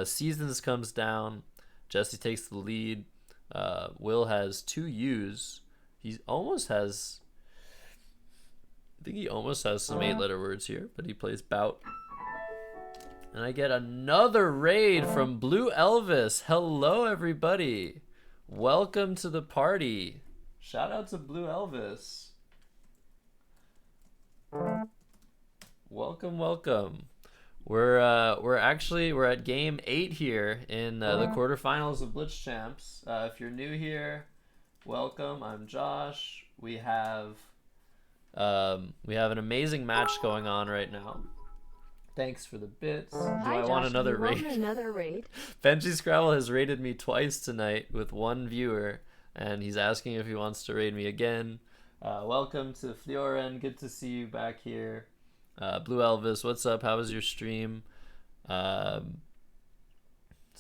Seasons comes down. Jesse takes the lead. Will has 2 U's. He almost has... I think he almost has some 8-letter words here, but he plays Bout. And I get another raid from Blue Elvis. Hello, everybody. Welcome to the party. Shout out to Blue Elvis. Welcome, welcome. We're at game 8 here in the quarterfinals of BlitzChamps. If you're new here, welcome. I'm Josh. We have an amazing match going on right now. Thanks for the bits. Hi, Josh, want another raid? Another raid? Benji Scrabble has raided me twice tonight with 1 viewer, and he's asking if he wants to raid me again. Welcome to Fioren. Good to see you back here. Blue Elvis, what's up? How was your stream? It's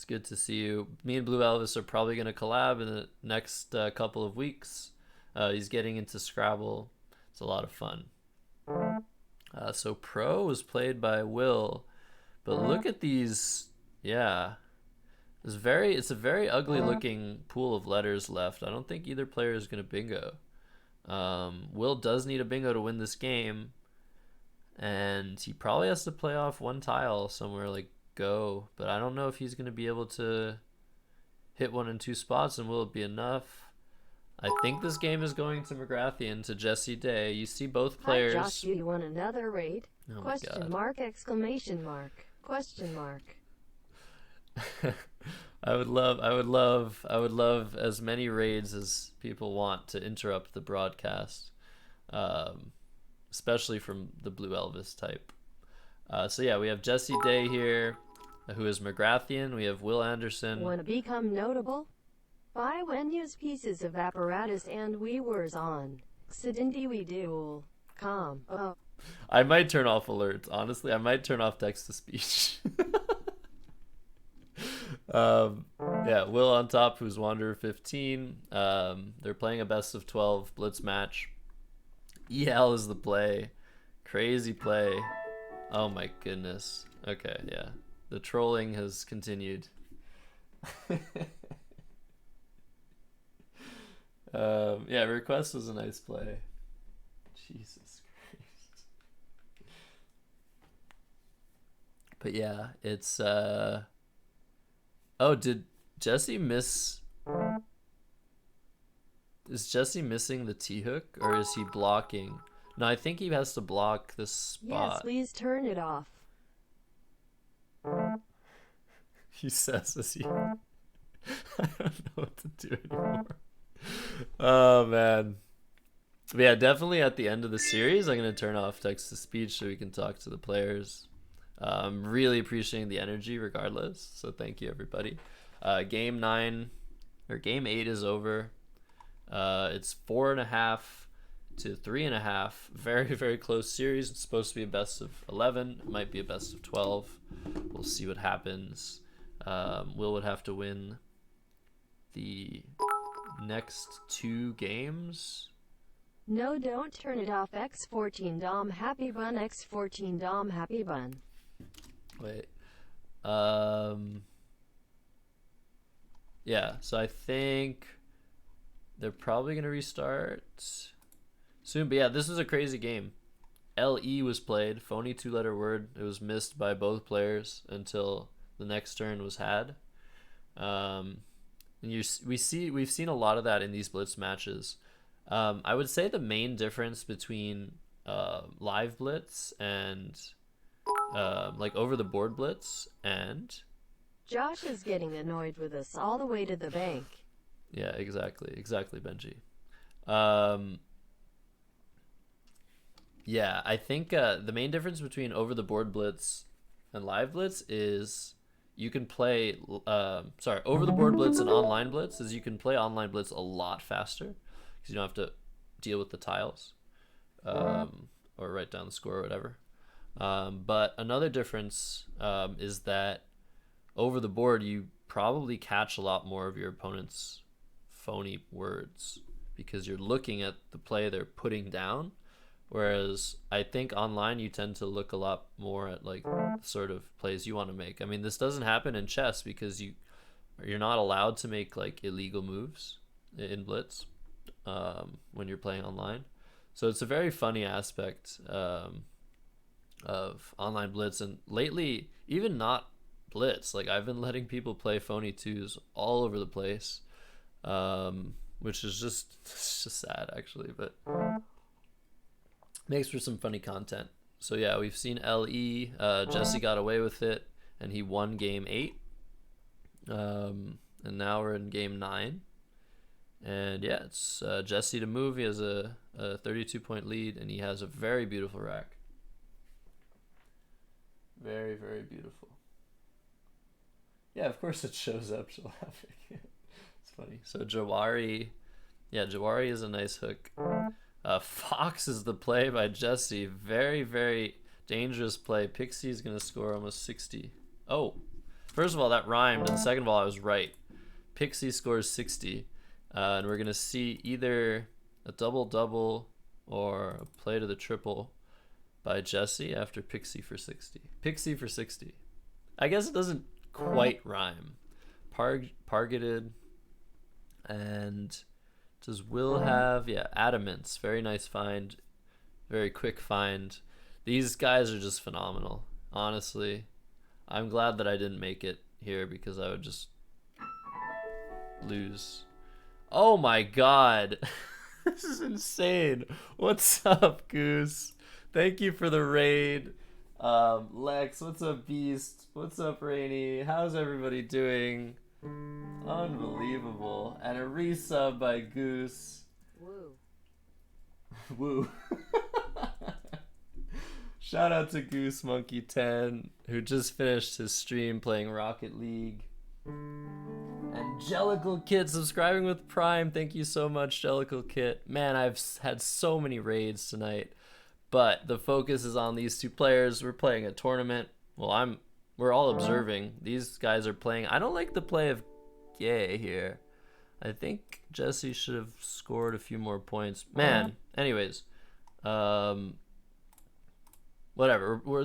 good to see you. Me and Blue Elvis are probably going to collab in the next couple of weeks. He's getting into Scrabble. It's a lot of fun. So Pro was played by Will, but look at these. Yeah, it's a very ugly looking pool of letters left. I don't think either player is going to bingo. Will does need a bingo to win this game, and he probably has to play off 1 tile somewhere like Go, but I don't know if he's going to be able to hit 1 and 2 spots, and will it be enough? I think this game is going to McGrathian, to Jesse Day. You see both players. Hi, Josh, you want another raid? Oh Question mark, exclamation mark, question mark. I would love as many raids as people want to interrupt the broadcast, especially from the Blue Elvis type. So yeah, we have Jesse Day here, who is McGrathian. We have Will Anderson. Want to become notable? Buy when use pieces of apparatus and we were on. Accidentally we do. Com. Oh. I might turn off alerts. Honestly, I might turn off text to speech. Yeah, Will on top, who's Wanderer 15. They're playing a best of 12 Blitz match. EL is the play. Crazy play. Oh my goodness. Okay, yeah. The trolling has continued. Yeah, Request was a nice play. Jesus Christ. But yeah, it's oh, did Jesse miss? Is Jesse missing the T-hook, or is he blocking? No, I think he has to block this spot. Yes, please turn it off. He says as he I don't know what to do anymore. Oh man. But yeah, definitely at the end of the series I'm gonna turn off text to speech so we can talk to the players. Really appreciating the energy regardless. So thank you, everybody. Game 8 is over. It's 4.5 to 3.5. Very, very close series. It's supposed to be a best of 11. It might be a best of 12. We'll see what happens. Will would have to win the next 2 games. No, don't turn it off. X14 Dom Happy Bun. X14 Dom Happy Bun. Wait. Yeah, so I think they're probably going to restart soon. But yeah, this was a crazy game. LE was played, phony 2-letter word. It was missed by both players until the next turn was had. And we've seen a lot of that in these Blitz matches. I would say the main difference between live Blitz and like over the board Blitz and Josh is getting annoyed with us all the way to the bank. Yeah, exactly, Benji. Yeah, I think the main difference between over the board Blitz and live Blitz is you can play over the board Blitz and online Blitz is you can play online Blitz a lot faster because you don't have to deal with the tiles or write down the score or whatever. But another difference is that over the board you probably catch a lot more of your opponent's phony words because you're looking at the play they're putting down, whereas I think online you tend to look a lot more at like the sort of plays you want to make. I mean, this doesn't happen in chess because you're not allowed to make like illegal moves in Blitz when you're playing online. So it's a very funny aspect of online Blitz, and lately even not Blitz, like I've been letting people play phony 2s all over the place, which is just sad actually, but makes for some funny content. So yeah, we've seen LE. Jesse got away with it and he won game 8, and now we're in game 9, and yeah, it's Jesse to move. He has a 32-point lead and he has a very beautiful rack. Very, very beautiful. Yeah, of course it shows up. She'll have it. It's funny. So Jawari is a nice hook. Fox is the play by Jesse. Very, very dangerous play. Pixie's going to score almost 60. Oh, first of all, that rhymed. And second of all, I was right. Pixie scores 60. And we're going to see either a double-double or a play to the triple by Jesse after Pixie for 60. Pixie for 60. I guess it doesn't quite rhyme. Targeted. And does Will have, Adamants. Very nice find. Very quick find. These guys are just phenomenal. Honestly, I'm glad that I didn't make it here because I would just lose. Oh my god. This is insane. What's up, Goose? Thank you for the raid. Lex, what's up, Beast? What's up, Rainy? How's everybody doing? Unbelievable. And a resub by Goose. Woo. Woo. Shout out to Goose Monkey 10, who just finished his stream playing Rocket League. Angelical Kit subscribing with Prime. Thank you so much, Angelical Kit. Man, I've had so many raids tonight, but the focus is on these two players. We're playing a tournament. Well, we're all observing. These guys are playing. I don't like the play of Gay here. I think Jesse should have scored a few more points. Man, anyways, whatever.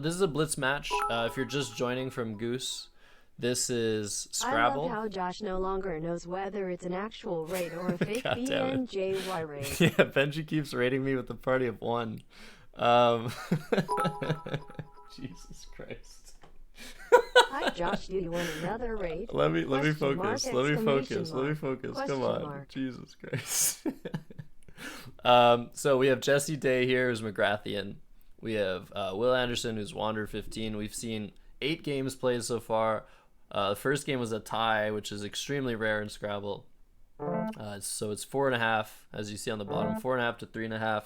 This is a Blitz match. If you're just joining from Goose, this is Scrabble. I love how Josh no longer knows whether it's an actual raid or a fake BNJY raid. Yeah, Benji keeps rating me with the party of 1. Jesus Christ. Hi Josh, do you want another raid? Let me focus. Let me focus. Question Come on. mark. Jesus Christ. So we have Jesse Day here, who's McGrathian. We have Will Anderson, who's Wander 15. We've seen 8 games played so far. The first game was a tie, which is extremely rare in Scrabble. So it's 4.5, as you see on the bottom, 4.5 to 3.5.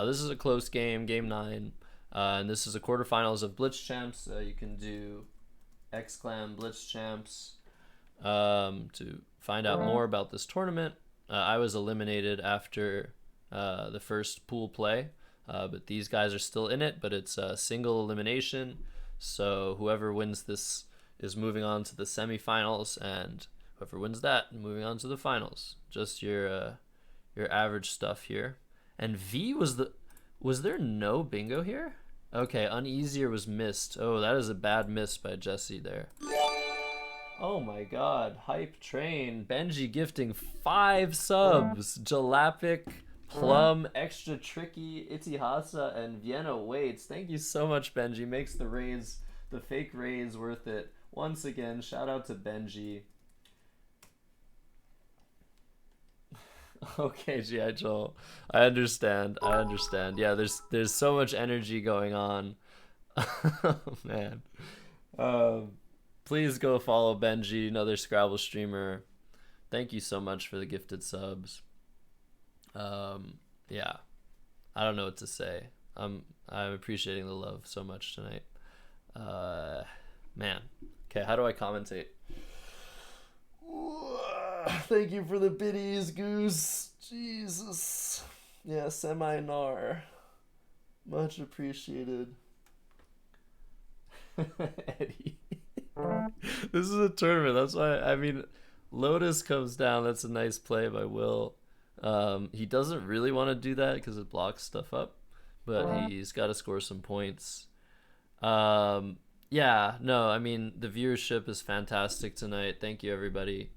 This is a close game, game 9. And this is a quarterfinals of BlitzChamps. You can do xclam BlitzChamps to find out more about this tournament. I was eliminated after the first pool play, but these guys are still in it, but it's a single elimination. So whoever wins this is moving on to the semifinals, and whoever wins that, moving on to the finals. Just your average stuff here. And V was there no bingo here? Okay, uneasier was missed. Oh, that is a bad miss by Jesse there. Oh my god, hype train. Benji gifting 5 subs. Jalapic, Plum, Extra Tricky, Itihasa, and Vienna Waits. Thank you so much, Benji. Makes the fake raise worth it. Once again, shout out to Benji. Okay, G.I. Joel. I understand. Yeah, there's so much energy going on. Oh, man. Please go follow Benji, another Scrabble streamer. Thank you so much for the gifted subs. Yeah. I don't know what to say. I'm appreciating the love so much tonight. Man. Okay, how do I commentate? Thank you for the biddies, Goose. Jesus. Yeah, semi-nar. Much appreciated. Eddie. This is a tournament. That's why, I mean, Lotus comes down. That's a nice play by Will. He doesn't really want to do that because it blocks stuff up, but he's got to score some points. Yeah, no, I mean, the viewership is fantastic tonight. Thank you, everybody.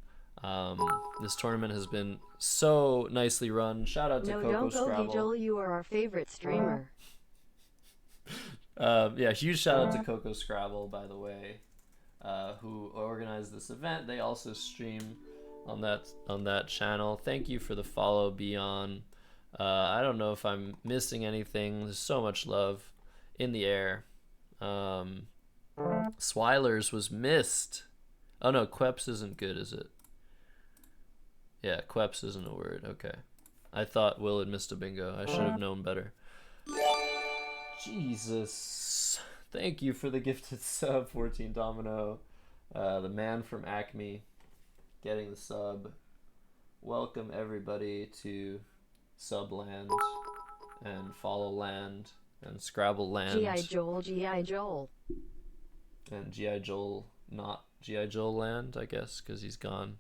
This tournament has been so nicely run. Shout out to Coco Scrabble. Joel, you are our favorite streamer. Yeah, huge shout out to Coco Scrabble, by the way, who organized this event. They also stream on that channel. Thank you for the follow, Beyond. I don't know if I'm missing anything. There's so much love in the air. Swilers was missed. Oh no, Queps isn't good, is it? Yeah, Queps isn't a word. Okay. I thought Will had missed a bingo. I should have known better. Jesus. Thank you for the gifted sub, 14 Domino. The man from Acme getting the sub. Welcome everybody to Subland and Follow Land and Scrabble Land. G.I. Joel, G.I. Joel. And G.I. Joel, not G.I. Joel Land, I guess, because he's gone.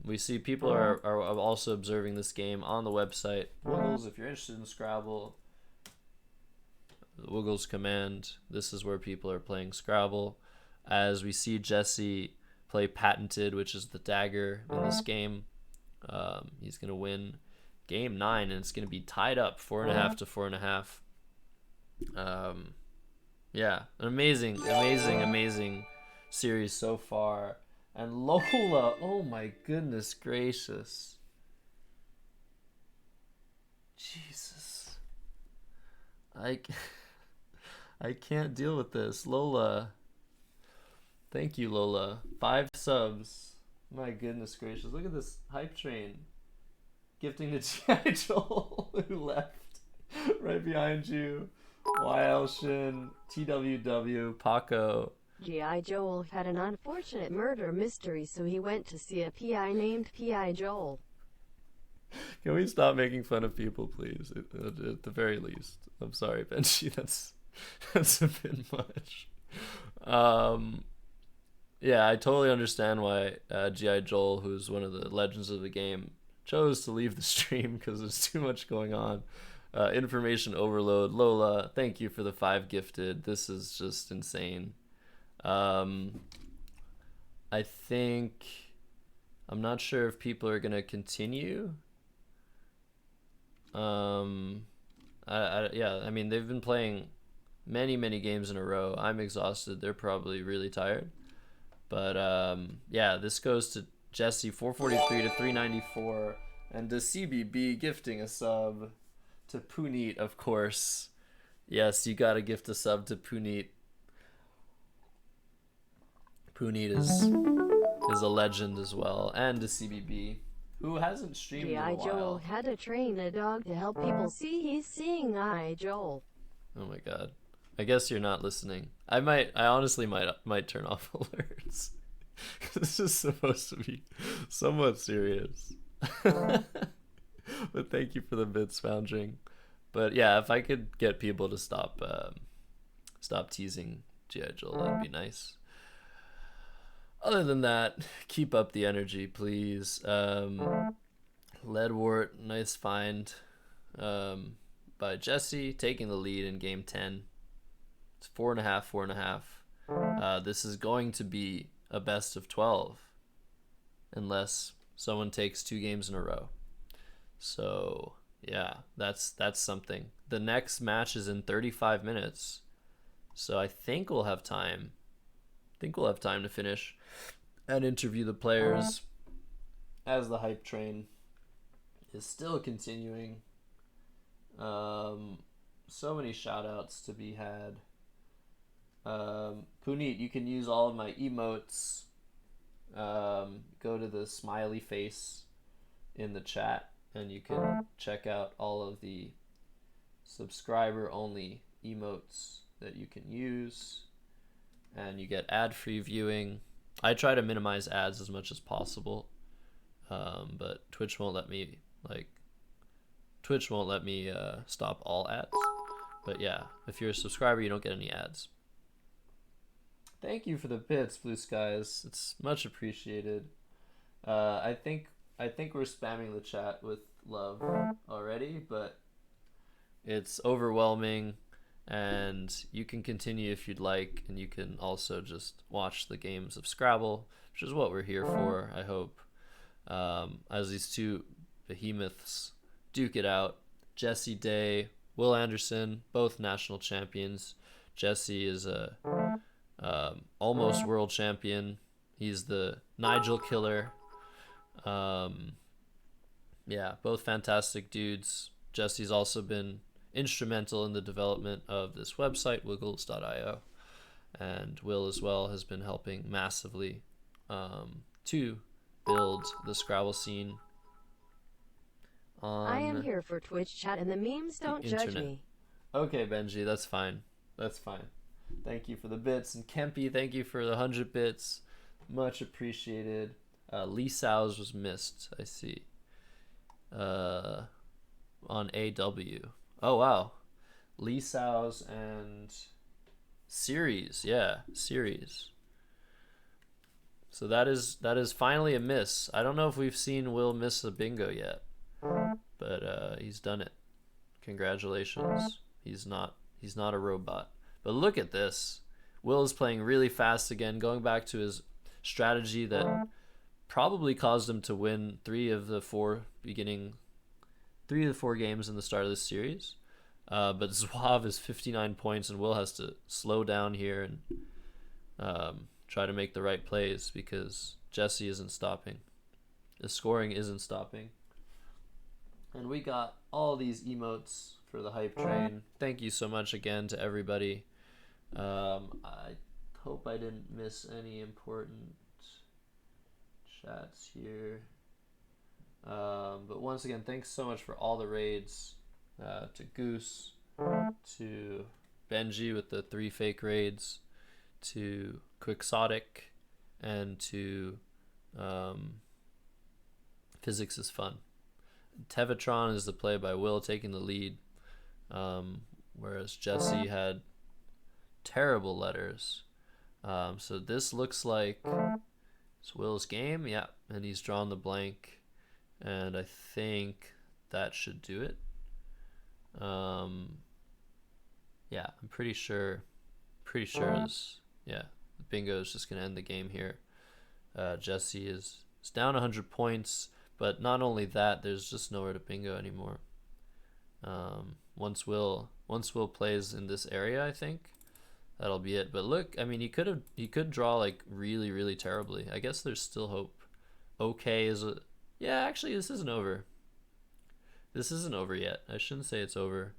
We see people are also observing this game on the website. Wiggles, if you're interested in Scrabble, the Wiggles command, this is where people are playing Scrabble. As we see Jesse play Patented, which is the dagger in this game. He's going to win game 9, and it's going to be tied up 4.5 to 4.5. Yeah, an amazing series so far. And Lola, oh my goodness gracious. Jesus. I can't deal with this. Lola. Thank you, Lola. 5 subs. My goodness gracious. Look at this hype train. Gifting to G.I. Joel, who left right behind you. YL Shin, TWW, Paco. G.I. Joel had an unfortunate murder mystery, so he went to see a PI named P.I. Joel. Can we stop making fun of people, please? At the very least. I'm sorry, Benji. That's a bit much. Yeah, I totally understand why G.I. Joel, who's one of the legends of the game, chose to leave the stream because there's too much going on. Information overload. Lola, thank you for the 5 gifted. This is just insane. I think... I'm not sure if people are going to continue. Yeah, I mean, they've been playing many games in a row. I'm exhausted. They're probably really tired. But yeah, this goes to Jesse, 443 to 394, and to CBB gifting a sub to Puneet, of course. Yes, you gotta gift a sub to Puneet. Puneet is a legend as well, and to CBB, who hasn't streamed in a while. Joel had to train a dog to help people see he's seeing I Joel. Oh my god. I guess you're not listening. I honestly might turn off alerts. This is supposed to be somewhat serious. But thank you for the bits, Foundering. But yeah, if I could get people to stop teasing G.I. Joe, that'd be nice. Other than that, keep up the energy, please. Leadwort, nice find by Jesse, taking the lead in game 10. It's 4.5. This is going to be a best of 12 unless someone takes 2 games in a row. So yeah, that's something. The next match is in 35 minutes, so I think we'll have time. To finish and interview the players as the hype train is still continuing. So many shout outs to be had. Puneet, you can use all of my emotes. Go to the smiley face in the chat and you can check out all of the subscriber only emotes that you can use, and you get ad-free viewing. I try to minimize ads as much as possible, but Twitch won't let me stop all ads. But yeah, if you're a subscriber, you don't get any ads. Thank you for the bits, Blue Skies. It's much appreciated. I think we're spamming the chat with love already, but it's overwhelming, and you can continue if you'd like, and you can also just watch the games of Scrabble, which is what we're here for, I hope. As these two behemoths duke it out. Jesse Day, Will Anderson, both national champions. Jesse is a almost world champion. He's the Nigel killer. Yeah, both fantastic dudes. Jesse's also been instrumental in the development of this website, wiggles.io, and Will as well has been helping massively to build the Scrabble scene on I am here for Twitch chat and the memes don't judge me. Okay, Benji, that's fine. Thank you for the bits. And Kempy, thank you for the 100 bits. Much appreciated. Lee Sows was missed, I see. On AW. Oh, wow. Lee Sows and Series. Yeah, Series. So that is finally a miss. I don't know if we've seen Will miss a bingo yet, but he's done it. Congratulations. He's not a robot. But look at this. Will is playing really fast again, going back to his strategy that probably caused him to win 3 of the 4 games in the start of this series. But Zouave is 59 points, and Will has to slow down here and try to make the right plays because Jesse isn't stopping. The scoring isn't stopping. And we got all these emotes for the hype train. Thank you so much again to everybody. I hope I didn't miss any important chats here. But once again, thanks so much for all the raids. To Goose, to Benji with the 3 fake raids, to Quixotic, and to Physics is Fun. Tevatron is the play by Will, taking the lead, whereas Jesse had terrible letters. So this looks like it's Will's game, yeah, and he's drawn the blank, and I think that should do it. Yeah, I'm pretty sure this, yeah, the bingo is just gonna end the game here. Jesse is down 100 points, but not only that, there's just nowhere to bingo anymore. Once Will plays in this area, I think that'll be it. But look, I mean, he could draw like really, really terribly. I guess there's still hope. Okay yeah, actually this isn't over. This isn't over yet. I shouldn't say it's over.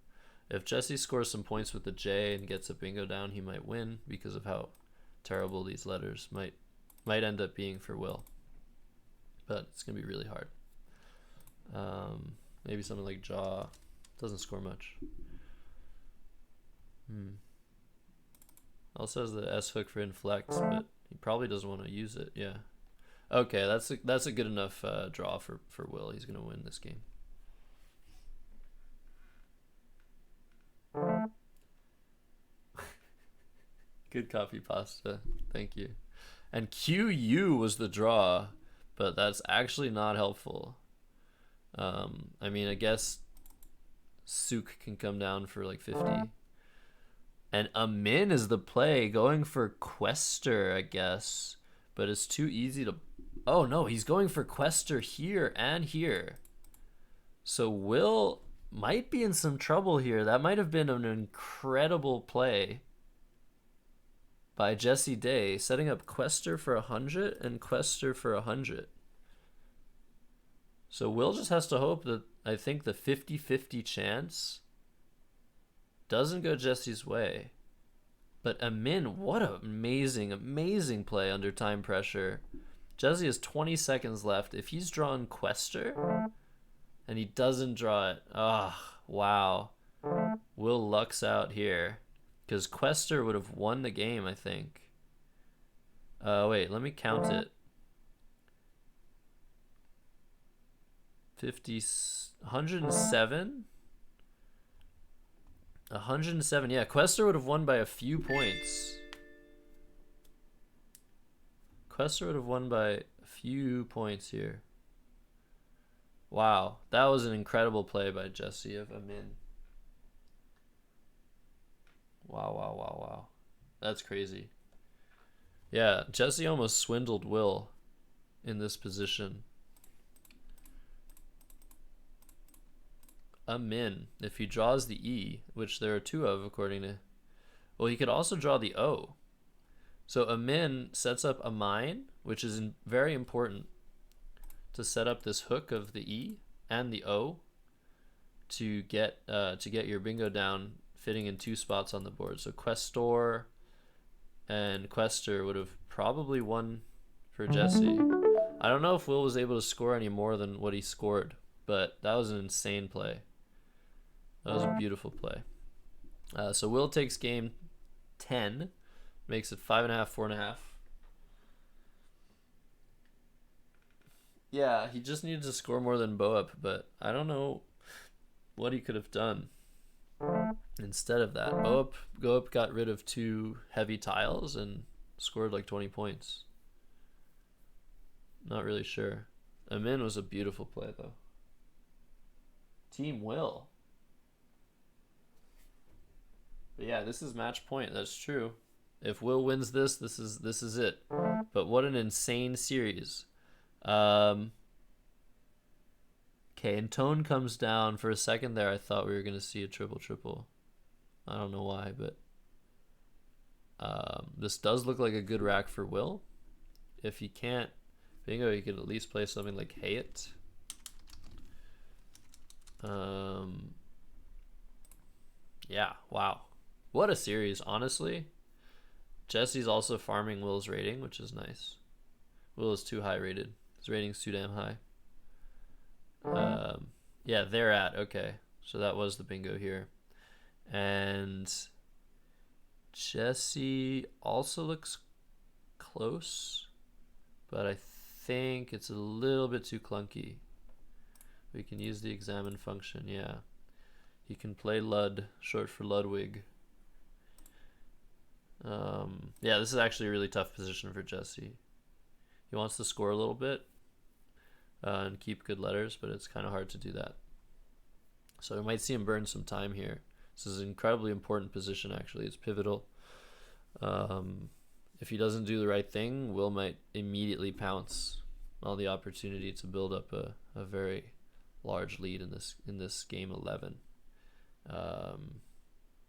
If Jesse scores some points with the J and gets a bingo down, he might win because of how terrible these letters might end up being for Will. But it's gonna be really hard. Maybe someone like Jaw doesn't score much. Also has the S hook for inflex, but he probably doesn't want to use it. Yeah. Okay, that's a good enough draw for Will. He's gonna win this game. Good copy pasta. Thank you. And QU was the draw, but that's actually not helpful. I mean, I guess Sook can come down for like 50. And Amin is the play, going for Quester, I guess. But it's too easy to... Oh, no, he's going for Quester here and here. So Will might be in some trouble here. That might have been an incredible play by Jesse Day, setting up Quester for 100 and Quester for 100. So Will just has to hope that, I think, the 50-50 chance doesn't go Jesse's way. But Amin, what an amazing, amazing play under time pressure. Jesse has 20 seconds left. If he's drawn Quester and he doesn't draw it, wow. Will lucks out here. Because Quester would have won the game, I think. Wait, let me count it. 50, 107? 107, yeah. Quester would have won by a few points. Quester would have won by a few points here. Wow, that was an incredible play by Jesse of Amin. Wow. That's crazy. Yeah, Jesse almost swindled Will in this position. Amin, if he draws the E, which there are two of according to... Well, he could also draw the O. So Amin sets up a mine, which is very important to set up this hook of the E and the O to get your bingo down, fitting in two spots on the board. So Questor and Quester would have probably won for Jesse. I don't know if Will was able to score any more than what he scored, but that was an insane play. That was a beautiful play. So Will takes game 10, makes it 5.5, 4.5. Yeah, he just needed to score more than Boep, but I don't know what he could have done instead of that. Boep got rid of 2 heavy tiles and scored like 20 points. Not really sure. Amin was a beautiful play though. Team Will. But yeah, this is match point. That's true. If Will wins this is it. But what an insane series. Okay, and Tone comes down. For a second there, I thought we were going to see a triple. I don't know why, but this does look like a good rack for Will. If he can't bingo, he could at least play something like Hayet. Yeah, wow. What a series, honestly. Jesse's also farming Will's rating, which is nice. Will is too high rated. His rating's too damn high. Yeah, they're at. Okay. So that was the bingo here. And Jesse also looks close, but I think it's a little bit too clunky. We can use the examine function, yeah. He can play Lud, short for Ludwig. Yeah, this is actually a really tough position for Jesse. He wants to score a little bit and keep good letters, but it's kind of hard to do that. So we might see him burn some time here. This is an incredibly important position, actually. It's pivotal. If he doesn't do the right thing, Will might immediately pounce on the opportunity to build up a very large lead in this game 11.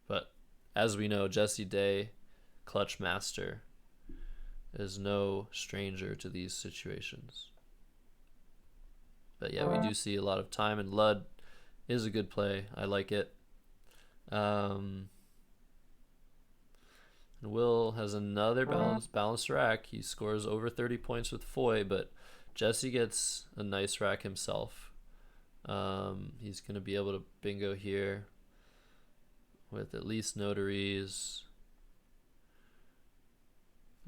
But as we know, Jesse Day, clutch master, is no stranger to these situations. But yeah, we do see a lot of time, and Lud is a good play. I like it. And Will has another balanced rack. He scores over 30 points with Foy, but Jesse gets a nice rack himself. He's going to be able to bingo here with at least notaries.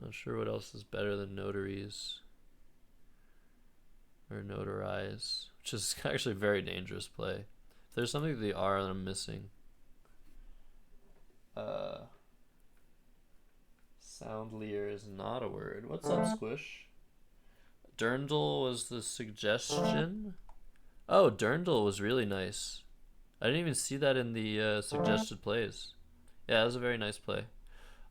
Not sure what else is better than notaries or notarize, which is actually a very dangerous play. If there's something with the R that I'm missing. Soundlier is not a word. What's up, Squish? Dirndl was the suggestion. Oh, Dirndl was really nice. I didn't even see that in the suggested plays. Yeah, that was a very nice play.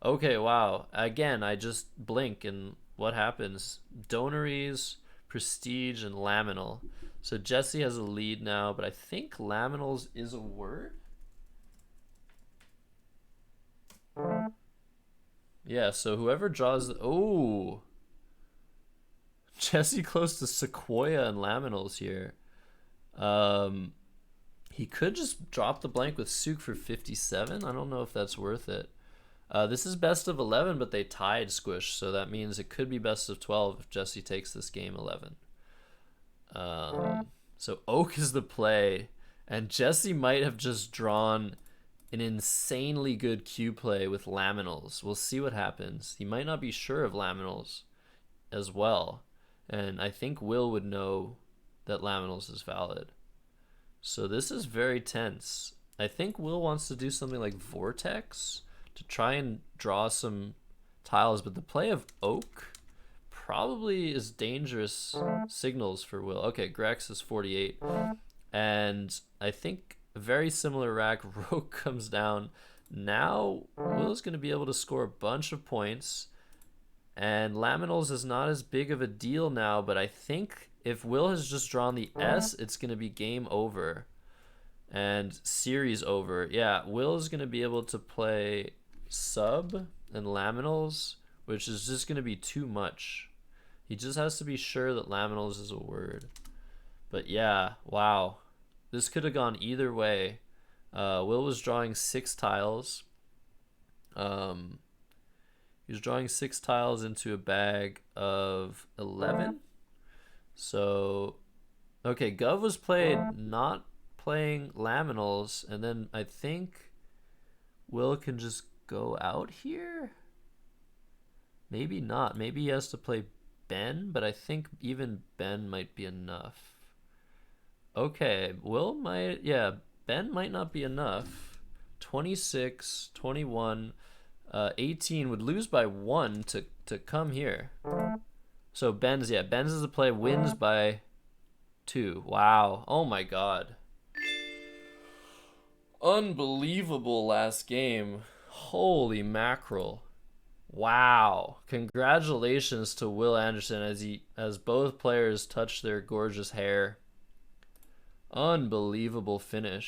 Okay, wow. Again, I just blink and what happens? Donaries, Prestige, and Laminal. So Jesse has a lead now, but I think Laminals is a word? Yeah, so whoever draws... Oh! Jesse close to Sequoia and Laminals here. He could just drop the blank with Sook for 57. I don't know if that's worth it. This is best of 11, but they tied Squish, so that means it could be best of 12 if Jesse takes this game 11. So Oak is the play, and Jesse might have just drawn an insanely good Q play with Laminals. We'll see what happens. He might not be sure of Laminals as well, and I think Will would know that Laminals is valid. So this is very tense. I think Will wants to do something like Vortex to try and draw some tiles, but the play of Oak probably is dangerous signals for Will. Okay, Grex is 48, and I think a very similar rack. Roke comes down. Now Will's going to be able to score a bunch of points, and Laminals is not as big of a deal now, but I think if Will has just drawn the S, it's going to be game over and series over. Yeah, Will is going to be able to play sub and Laminals, which is just going to be too much. He just has to be sure that Laminals is a word. But yeah, wow. This could have gone either way. Will was drawing 6 tiles. He was drawing 6 tiles into a bag of 11. So, okay, Gov was played not playing Laminals, and then I think Will can just go out here? Maybe not. Maybe he has to play Ben, but I think even Ben might be enough. Okay, Will might, yeah, Ben might not be enough. 26, 21, 18 would lose by 1 to come here. So Ben's is the play, wins by 2. Wow. Oh my god. Unbelievable last game. Holy mackerel. Wow. Congratulations to Will Anderson as both players touch their gorgeous hair. Unbelievable finish.